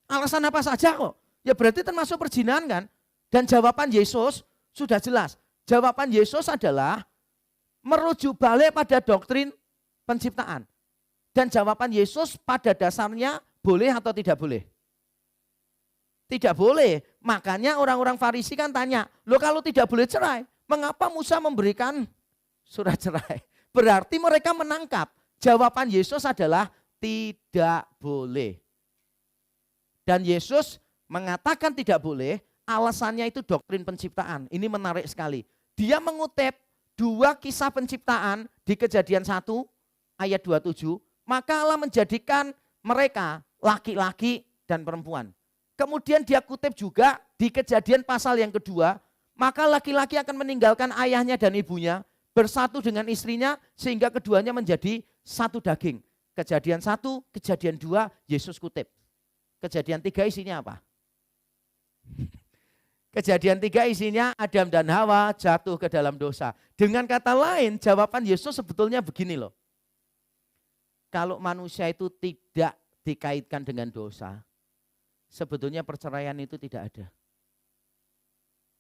Alasan apa saja kok? Ya berarti termasuk perzinahan kan? Dan jawaban Yesus sudah jelas. Jawaban Yesus adalah merujuk balik pada doktrin penciptaan. Dan jawaban Yesus pada dasarnya boleh atau tidak boleh? Tidak boleh. Makanya orang-orang Farisi kan tanya, loh kalau tidak boleh cerai, mengapa Musa memberikan surat cerai? Berarti mereka menangkap jawaban Yesus adalah tidak boleh. Dan Yesus mengatakan tidak boleh, alasannya itu doktrin penciptaan. Ini menarik sekali. Dia mengutip dua kisah penciptaan di Kejadian 1 ayat 27, maka Allah menjadikan mereka laki-laki dan perempuan. Kemudian dia kutip juga di Kejadian pasal yang kedua, maka laki-laki akan meninggalkan ayahnya dan ibunya, bersatu dengan istrinya sehingga keduanya menjadi satu daging. Kejadian 1, Kejadian 2, Yesus kutip. Kejadian 3 isinya apa? Kejadian 3 isinya Adam dan Hawa jatuh ke dalam dosa. Dengan kata lain, jawaban Yesus sebetulnya begini loh. Kalau manusia itu tidak dikaitkan dengan dosa, sebetulnya perceraian itu tidak ada.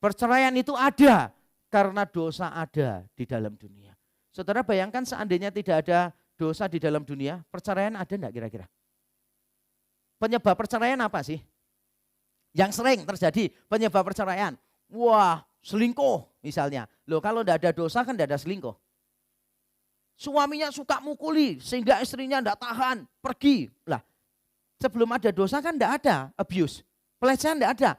Perceraian itu ada karena dosa ada di dalam dunia. Saudara bayangkan seandainya tidak ada dosa di dalam dunia, perceraian ada enggak kira-kira? Penyebab perceraian apa sih? Yang sering terjadi penyebab perceraian. Wah, selingkuh misalnya. Loh kalau enggak ada dosa kan enggak ada selingkuh. Suaminya suka mukuli sehingga istrinya enggak tahan, pergi. Lah, sebelum ada dosa kan enggak ada abuse. Pelecehan enggak ada.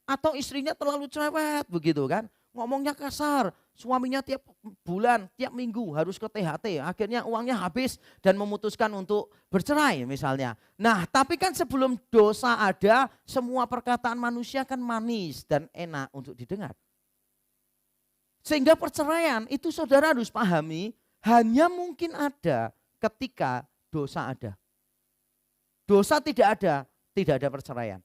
Atau istrinya terlalu cerewet begitu kan. Ngomongnya kasar, suaminya tiap bulan, tiap minggu harus ke THT. Akhirnya uangnya habis dan memutuskan untuk bercerai misalnya. Nah tapi kan sebelum dosa ada, semua perkataan manusia kan manis dan enak untuk didengar. Sehingga perceraian itu saudara harus pahami, hanya mungkin ada ketika dosa ada. Dosa tidak ada perceraian.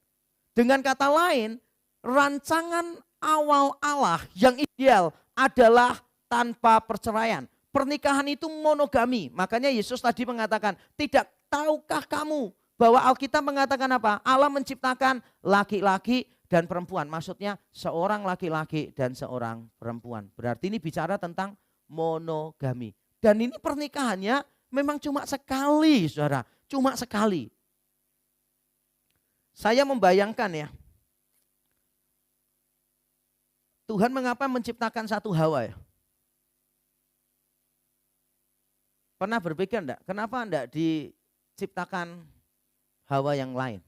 Dengan kata lain, rancangan awal Allah yang ideal adalah tanpa perceraian. Pernikahan itu monogami. Makanya Yesus tadi mengatakan, tidak tahukah kamu bahwa Alkitab mengatakan apa? Allah menciptakan laki-laki dan perempuan. Maksudnya seorang laki-laki dan seorang perempuan. Berarti ini bicara tentang monogami. Dan ini pernikahannya memang cuma sekali, saudara. Cuma sekali. Saya membayangkan ya, Tuhan mengapa menciptakan satu Hawa ya? Pernah berpikir enggak? Kenapa enggak diciptakan Hawa yang lain?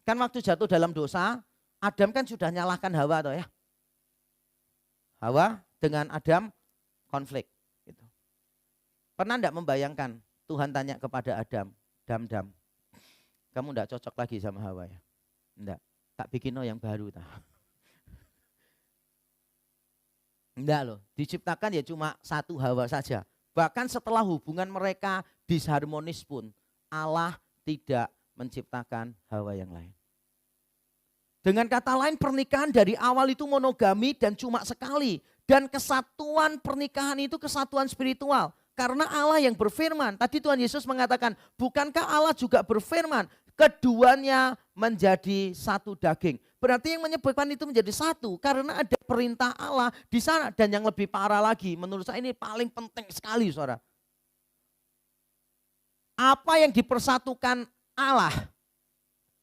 Kan waktu jatuh dalam dosa, Adam kan sudah nyalahkan Hawa toh ya. Hawa dengan Adam konflik. Gitu. Pernah enggak membayangkan Tuhan tanya kepada Adam, Dam, kamu enggak cocok lagi sama Hawa ya? Enggak, tak bikin yang baru. Enggak loh, diciptakan ya cuma satu Hawa saja. Bahkan setelah hubungan mereka disharmonis pun, Allah tidak menciptakan Hawa yang lain. Dengan kata lain, pernikahan dari awal itu monogami dan cuma sekali. Dan kesatuan pernikahan itu kesatuan spiritual. Karena Allah yang berfirman. Tadi Tuhan Yesus mengatakan, bukankah Allah juga berfirman? Keduanya menjadi satu daging. Berarti yang menyebabkan itu menjadi satu. Karena ada perintah Allah di sana. Dan yang lebih parah lagi, menurut saya ini paling penting sekali, saudara. Apa yang dipersatukan Allah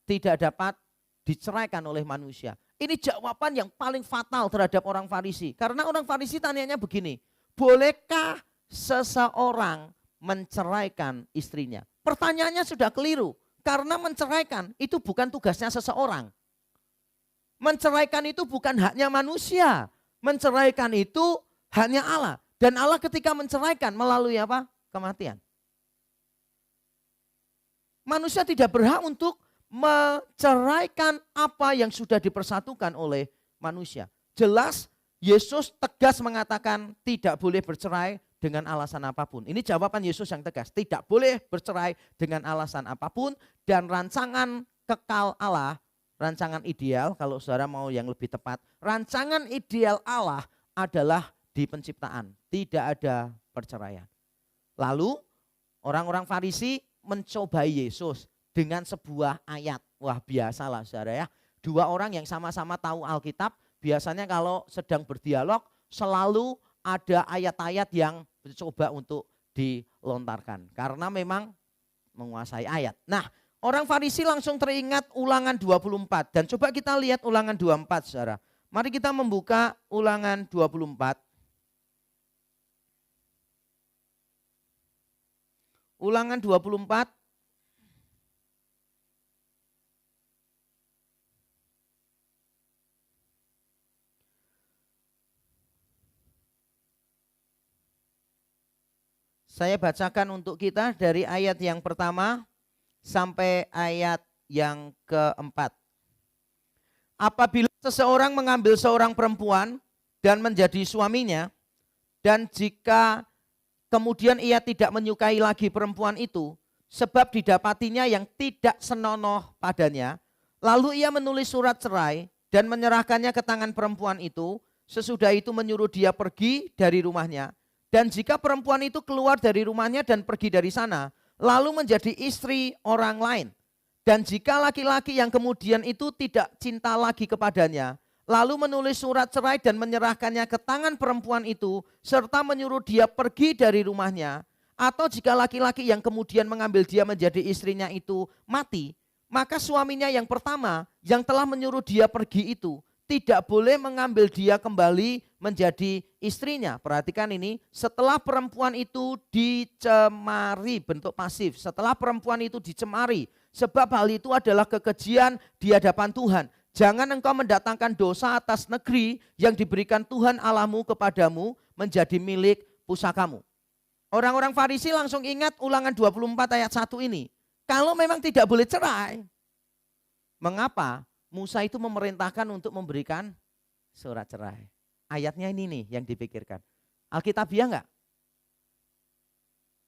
tidak dapat diceraikan oleh manusia. Ini jawaban yang paling fatal terhadap orang Farisi. Karena orang Farisi tanyanya begini, bolehkah seseorang menceraikan istrinya? Pertanyaannya sudah keliru. Karena menceraikan itu bukan tugasnya seseorang. Menceraikan itu bukan haknya manusia. Menceraikan itu haknya Allah. Dan Allah ketika menceraikan melalui apa? Kematian. Manusia tidak berhak untuk menceraikan apa yang sudah dipersatukan oleh manusia. Jelas Yesus tegas mengatakan tidak boleh bercerai dengan alasan apapun. Ini jawaban Yesus yang tegas. Tidak boleh bercerai dengan alasan apapun. Dan rancangan kekal Allah, rancangan ideal, kalau saudara mau yang lebih tepat, rancangan ideal Allah adalah di penciptaan. Tidak ada perceraian. Lalu orang-orang Farisi mencobai Yesus dengan sebuah ayat. Wah, biasalah saudara ya. Dua orang yang sama-sama tahu Alkitab, biasanya kalau sedang berdialog selalu ada ayat-ayat yang mencoba untuk dilontarkan. Karena memang menguasai ayat. Nah, orang Farisi langsung teringat Ulangan 24. Dan coba kita lihat Ulangan 24 saudara. Mari kita membuka Ulangan 24. Ulangan 24. Saya bacakan untuk kita dari ayat yang pertama sampai ayat yang keempat. Apabila seseorang mengambil seorang perempuan dan menjadi suaminya, dan jika kemudian ia tidak menyukai lagi perempuan itu, sebab didapatinya yang tidak senonoh padanya, lalu ia menulis surat cerai dan menyerahkannya ke tangan perempuan itu, sesudah itu menyuruh dia pergi dari rumahnya. Dan jika perempuan itu keluar dari rumahnya dan pergi dari sana, lalu menjadi istri orang lain. Dan jika laki-laki yang kemudian itu tidak cinta lagi kepadanya, lalu menulis surat cerai dan menyerahkannya ke tangan perempuan itu, serta menyuruh dia pergi dari rumahnya, atau jika laki-laki yang kemudian mengambil dia menjadi istrinya itu mati, maka suaminya yang pertama yang telah menyuruh dia pergi itu, tidak boleh mengambil dia kembali menjadi istrinya. Perhatikan ini, setelah perempuan itu dicemari, bentuk pasif. Setelah perempuan itu dicemari, sebab hal itu adalah kekejian di hadapan Tuhan. Jangan engkau mendatangkan dosa atas negeri yang diberikan Tuhan Allahmu kepadamu menjadi milik pusakamu. Orang-orang Farisi langsung ingat Ulangan 24 ayat 1 ini. Kalau memang tidak boleh cerai, mengapa Musa itu memerintahkan untuk memberikan surat cerai? Ayatnya ini nih yang dipikirkan. Alkitabiah enggak?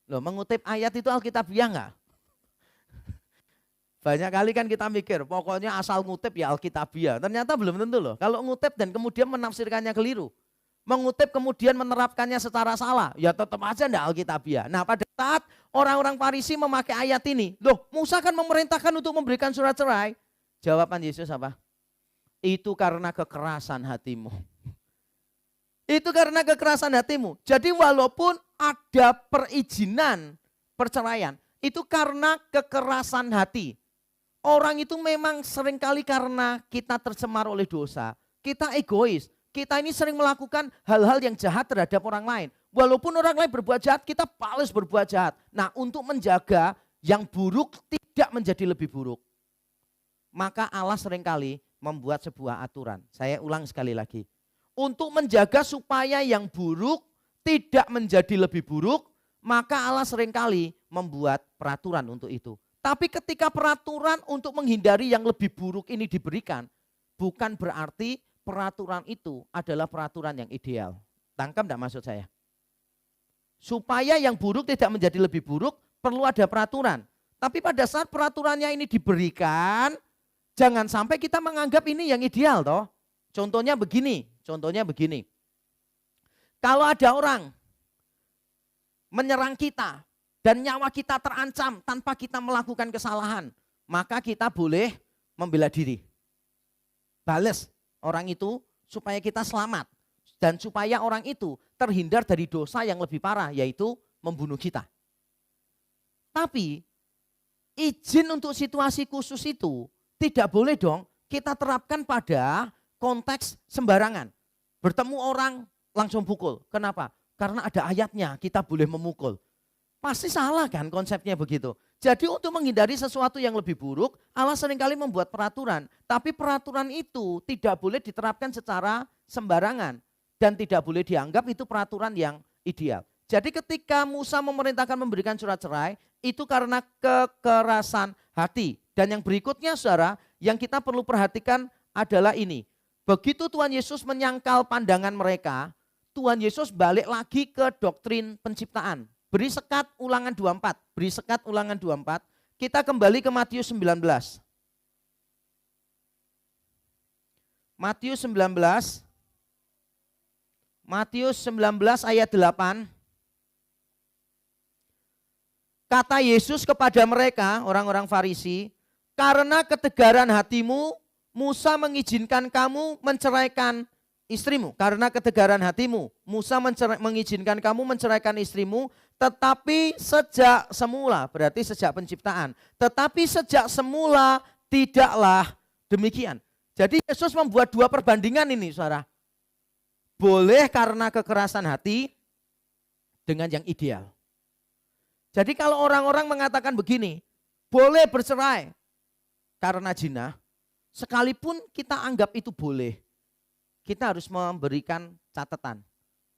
Loh, mengutip ayat itu Alkitabiah enggak? Banyak kali kan kita mikir, pokoknya asal ngutip ya Alkitabiah. Ternyata belum tentu loh. Kalau ngutip dan kemudian menafsirkannya keliru, mengutip kemudian menerapkannya secara salah, ya tetap aja enggak Alkitabiah. Nah, pada saat orang-orang Farisi memakai ayat ini, loh Musa kan memerintahkan untuk memberikan surat cerai. Jawaban Yesus apa? Itu karena kekerasan hatimu. Itu karena kekerasan hatimu. Jadi walaupun ada perizinan perceraian, itu karena kekerasan hati. Orang itu memang seringkali karena kita tercemar oleh dosa. Kita egois. Kita ini sering melakukan hal-hal yang jahat terhadap orang lain. Walaupun orang lain berbuat jahat, kita balas berbuat jahat. Nah, untuk menjaga yang buruk tidak menjadi lebih buruk. maka Allah seringkali membuat sebuah aturan. Saya ulang sekali lagi. Untuk menjaga supaya yang buruk tidak menjadi lebih buruk, maka Allah seringkali membuat peraturan untuk itu. Tapi ketika peraturan untuk menghindari yang lebih buruk ini diberikan, bukan berarti peraturan itu adalah peraturan yang ideal. Tangkap enggak maksud saya? Supaya yang buruk tidak menjadi lebih buruk, perlu ada peraturan. Tapi pada saat peraturannya ini diberikan, jangan sampai kita menganggap ini yang ideal toh. Contohnya begini. Kalau ada orang menyerang kita dan nyawa kita terancam tanpa kita melakukan kesalahan, maka kita boleh membela diri. Bales orang itu supaya kita selamat dan supaya orang itu terhindar dari dosa yang lebih parah, yaitu membunuh kita. Tapi izin untuk situasi khusus itu tidak boleh dong kita terapkan pada konteks sembarangan. Bertemu orang langsung pukul. Kenapa? Karena ada ayatnya kita boleh memukul. Pasti salah kan konsepnya begitu. Jadi untuk menghindari sesuatu yang lebih buruk, Allah seringkali membuat peraturan. Tapi peraturan itu tidak boleh diterapkan secara sembarangan. Dan tidak boleh dianggap itu peraturan yang ideal. Jadi ketika Musa memerintahkan memberikan surat cerai, itu karena kekerasan hati. Dan yang berikutnya saudara, yang kita perlu perhatikan adalah ini. Begitu Tuhan Yesus menyangkal pandangan mereka, Tuhan Yesus balik lagi ke doktrin penciptaan. Beri sekat Ulangan 24. Beri sekat Ulangan 24. Kita kembali ke Matius 19. Matius 19. Matius 19 ayat 8. Kata Yesus kepada mereka, orang-orang Farisi, karena ketegaran hatimu, Musa mengizinkan kamu menceraikan istrimu. Karena ketegaran hatimu, Musa mengizinkan kamu menceraikan istrimu, tetapi sejak semula, berarti sejak penciptaan. Tetapi sejak semula tidaklah demikian. Jadi Yesus membuat dua perbandingan ini, saudara. Boleh karena kekerasan hati dengan yang ideal. Jadi kalau orang-orang mengatakan begini, boleh bercerai karena zina, sekalipun kita anggap itu boleh, kita harus memberikan catatan.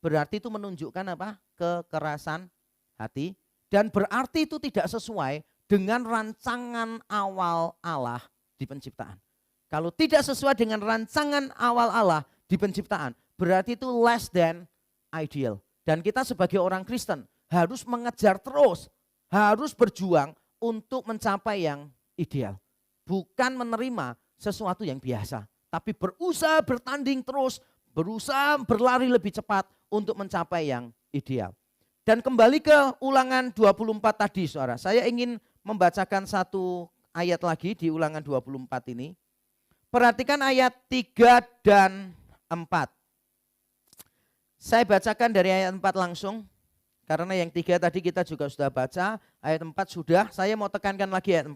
Berarti itu menunjukkan apa? Kekerasan hati. Dan berarti itu tidak sesuai dengan rancangan awal Allah di penciptaan. Kalau tidak sesuai dengan rancangan awal Allah di penciptaan, berarti itu less than ideal. Dan kita sebagai orang Kristen harus mengejar terus, harus berjuang untuk mencapai yang ideal. Bukan menerima sesuatu yang biasa, tapi berusaha bertanding terus, berusaha berlari lebih cepat untuk mencapai yang ideal. Dan kembali ke Ulangan 24 tadi, saudara. Saya ingin membacakan satu ayat lagi di Ulangan 24 ini. Perhatikan ayat 3 dan 4. Saya bacakan dari ayat 4 langsung. Karena yang 3 tadi kita juga sudah baca, ayat 4 sudah, saya mau tekankan lagi ayat 4.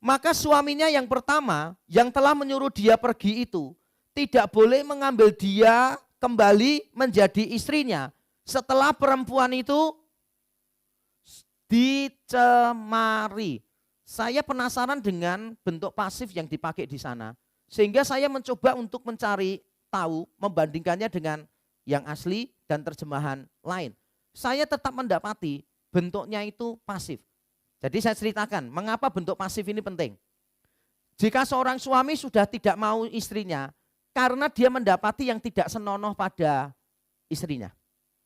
Maka suaminya yang pertama yang telah menyuruh dia pergi itu tidak boleh mengambil dia kembali menjadi istrinya setelah perempuan itu dicemari. Saya penasaran dengan bentuk pasif yang dipakai di sana. Sehingga saya mencoba untuk mencari tahu, membandingkannya dengan yang asli dan terjemahan lain. Saya tetap mendapati bentuknya itu pasif. Jadi saya ceritakan mengapa bentuk pasif ini penting. Jika seorang suami sudah tidak mau istrinya karena dia mendapati yang tidak senonoh pada istrinya.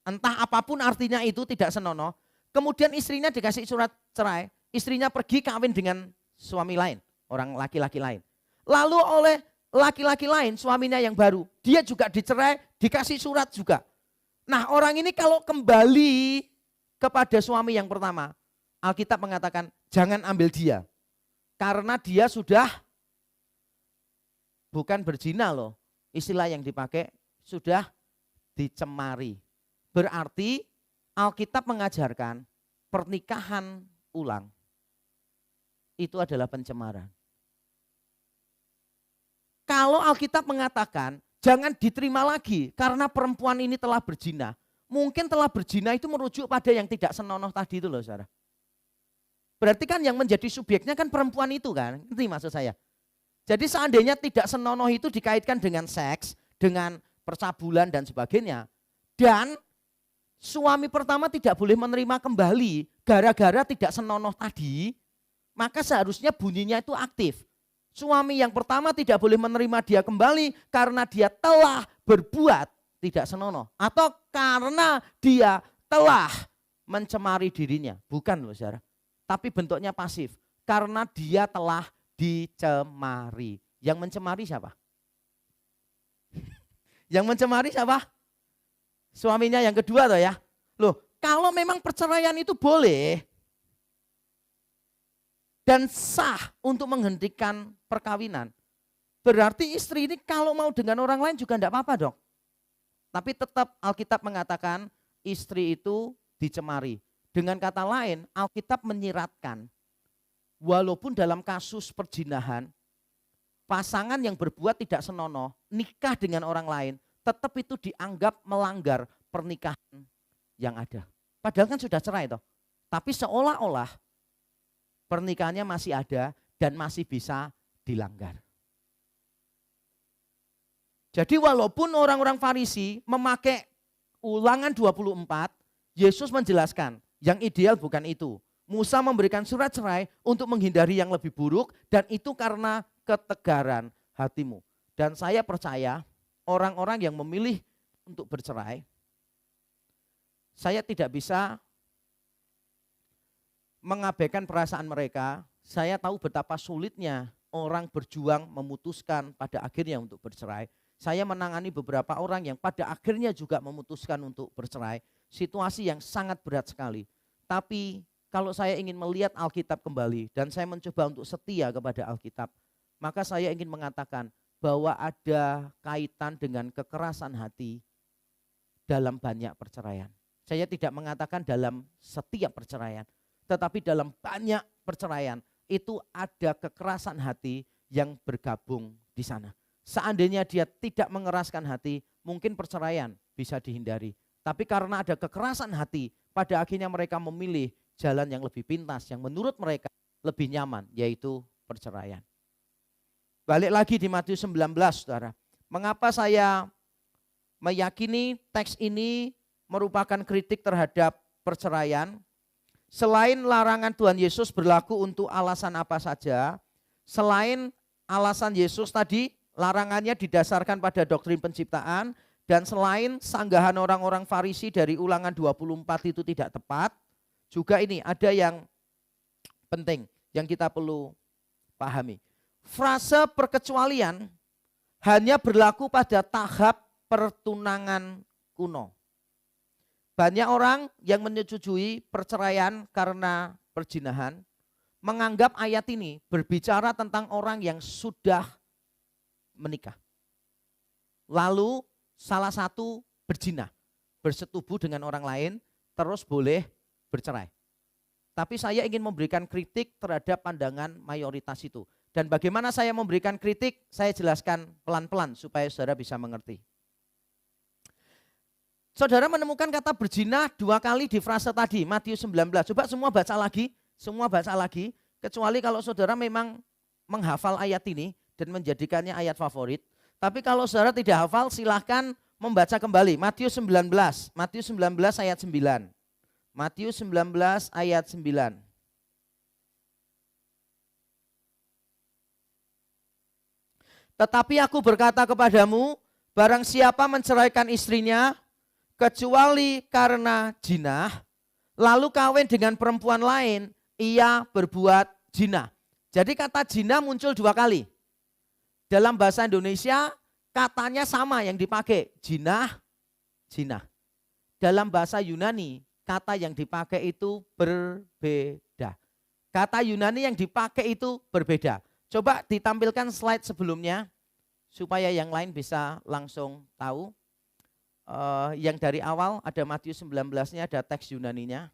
Entah apapun artinya itu tidak senonoh. Kemudian istrinya dikasih surat cerai, istrinya pergi kawin dengan suami lain, orang laki-laki lain. Lalu oleh laki-laki lain, suaminya yang baru, dia juga dicerai, dikasih surat juga. Nah, orang ini kalau kembali kepada suami yang pertama, Alkitab mengatakan jangan ambil dia. Karena dia sudah bukan berzina loh. Istilah yang dipakai sudah dicemari. Berarti Alkitab mengajarkan pernikahan ulang itu adalah pencemaran. Kalau Alkitab mengatakan jangan diterima lagi karena perempuan ini telah berzina. Mungkin telah berzina itu merujuk pada yang tidak senonoh tadi itu loh saudara. Berarti kan yang menjadi subjeknya kan perempuan itu kan, ngerti maksud saya. Jadi seandainya tidak senonoh itu dikaitkan dengan seks, dengan percabulan dan sebagainya. Dan suami pertama tidak boleh menerima kembali gara-gara tidak senonoh tadi, maka seharusnya bunyinya itu aktif. Suami yang pertama tidak boleh menerima dia kembali karena dia telah berbuat tidak senonoh. Atau karena dia telah mencemari dirinya. Bukan loh saudara. Tapi bentuknya pasif. Karena dia telah dicemari. Yang mencemari siapa? Yang mencemari siapa? Suaminya yang kedua toh ya. Loh, kalau memang perceraian itu boleh dan sah untuk menghentikan perkawinan, berarti istri ini kalau mau dengan orang lain juga enggak apa-apa dong. Tapi tetap Alkitab mengatakan istri itu dicemari. Dengan kata lain, Alkitab menyiratkan walaupun dalam kasus perzinahan, pasangan yang berbuat tidak senonoh, nikah dengan orang lain, tetap itu dianggap melanggar pernikahan yang ada. Padahal kan sudah cerai toh. Tapi seolah-olah pernikahannya masih ada dan masih bisa dilanggar. Jadi walaupun orang-orang Farisi memakai Ulangan 24, Yesus menjelaskan yang ideal bukan itu. Musa memberikan surat cerai untuk menghindari yang lebih buruk dan itu karena ketegaran hatimu. Dan saya percaya orang-orang yang memilih untuk bercerai, saya tidak bisa mengabaikan perasaan mereka. Saya tahu betapa sulitnya orang berjuang memutuskan pada akhirnya untuk bercerai. Saya menangani beberapa orang yang pada akhirnya juga memutuskan untuk bercerai. Situasi yang sangat berat sekali. Tapi kalau saya ingin melihat Alkitab kembali dan saya mencoba untuk setia kepada Alkitab, maka saya ingin mengatakan bahwa ada kaitan dengan kekerasan hati dalam banyak perceraian. Saya tidak mengatakan dalam setiap perceraian, tetapi dalam banyak perceraian itu ada kekerasan hati yang bergabung di sana. Seandainya dia tidak mengeraskan hati, mungkin perceraian bisa dihindari. Tapi karena ada kekerasan hati, pada akhirnya mereka memilih jalan yang lebih pintas, yang menurut mereka lebih nyaman, yaitu perceraian. Balik lagi di Matius 19, saudara. Mengapa saya meyakini teks ini merupakan kritik terhadap perceraian? Selain larangan Tuhan Yesus berlaku untuk alasan apa saja, selain alasan Yesus tadi, larangannya didasarkan pada doktrin penciptaan, dan selain sanggahan orang-orang Farisi dari Ulangan 24 itu tidak tepat, juga ini ada yang penting yang kita perlu pahami. Frase perkecualian hanya berlaku pada tahap pertunangan kuno. Banyak orang yang menyetujui perceraian karena perzinahan menganggap ayat ini berbicara tentang orang yang sudah menikah. Lalu salah satu berzina, bersetubuh dengan orang lain, terus boleh bercerai. Tapi saya ingin memberikan kritik terhadap pandangan mayoritas itu. Dan bagaimana saya memberikan kritik, saya jelaskan pelan-pelan supaya saudara bisa mengerti. Saudara menemukan kata berzina 2 kali di frase tadi, Matius 19. Coba semua baca lagi, kecuali kalau saudara memang menghafal ayat ini dan menjadikannya ayat favorit. Tapi kalau saudara tidak hafal, silahkan membaca kembali. Matius 19 ayat 9. Matius 19 ayat 9. Tetapi aku berkata kepadamu, barang siapa menceraikan istrinya, kecuali karena zina, lalu kawin dengan perempuan lain, ia berbuat zina. Jadi kata zina muncul 2 kali. Dalam bahasa Indonesia katanya sama yang dipakai, zina. Dalam bahasa Yunani kata yang dipakai itu berbeda. Kata Yunani yang dipakai itu berbeda. Coba ditampilkan slide sebelumnya supaya yang lain bisa langsung tahu. Yang dari awal ada Matius 19-nya, ada teks Yunaninya.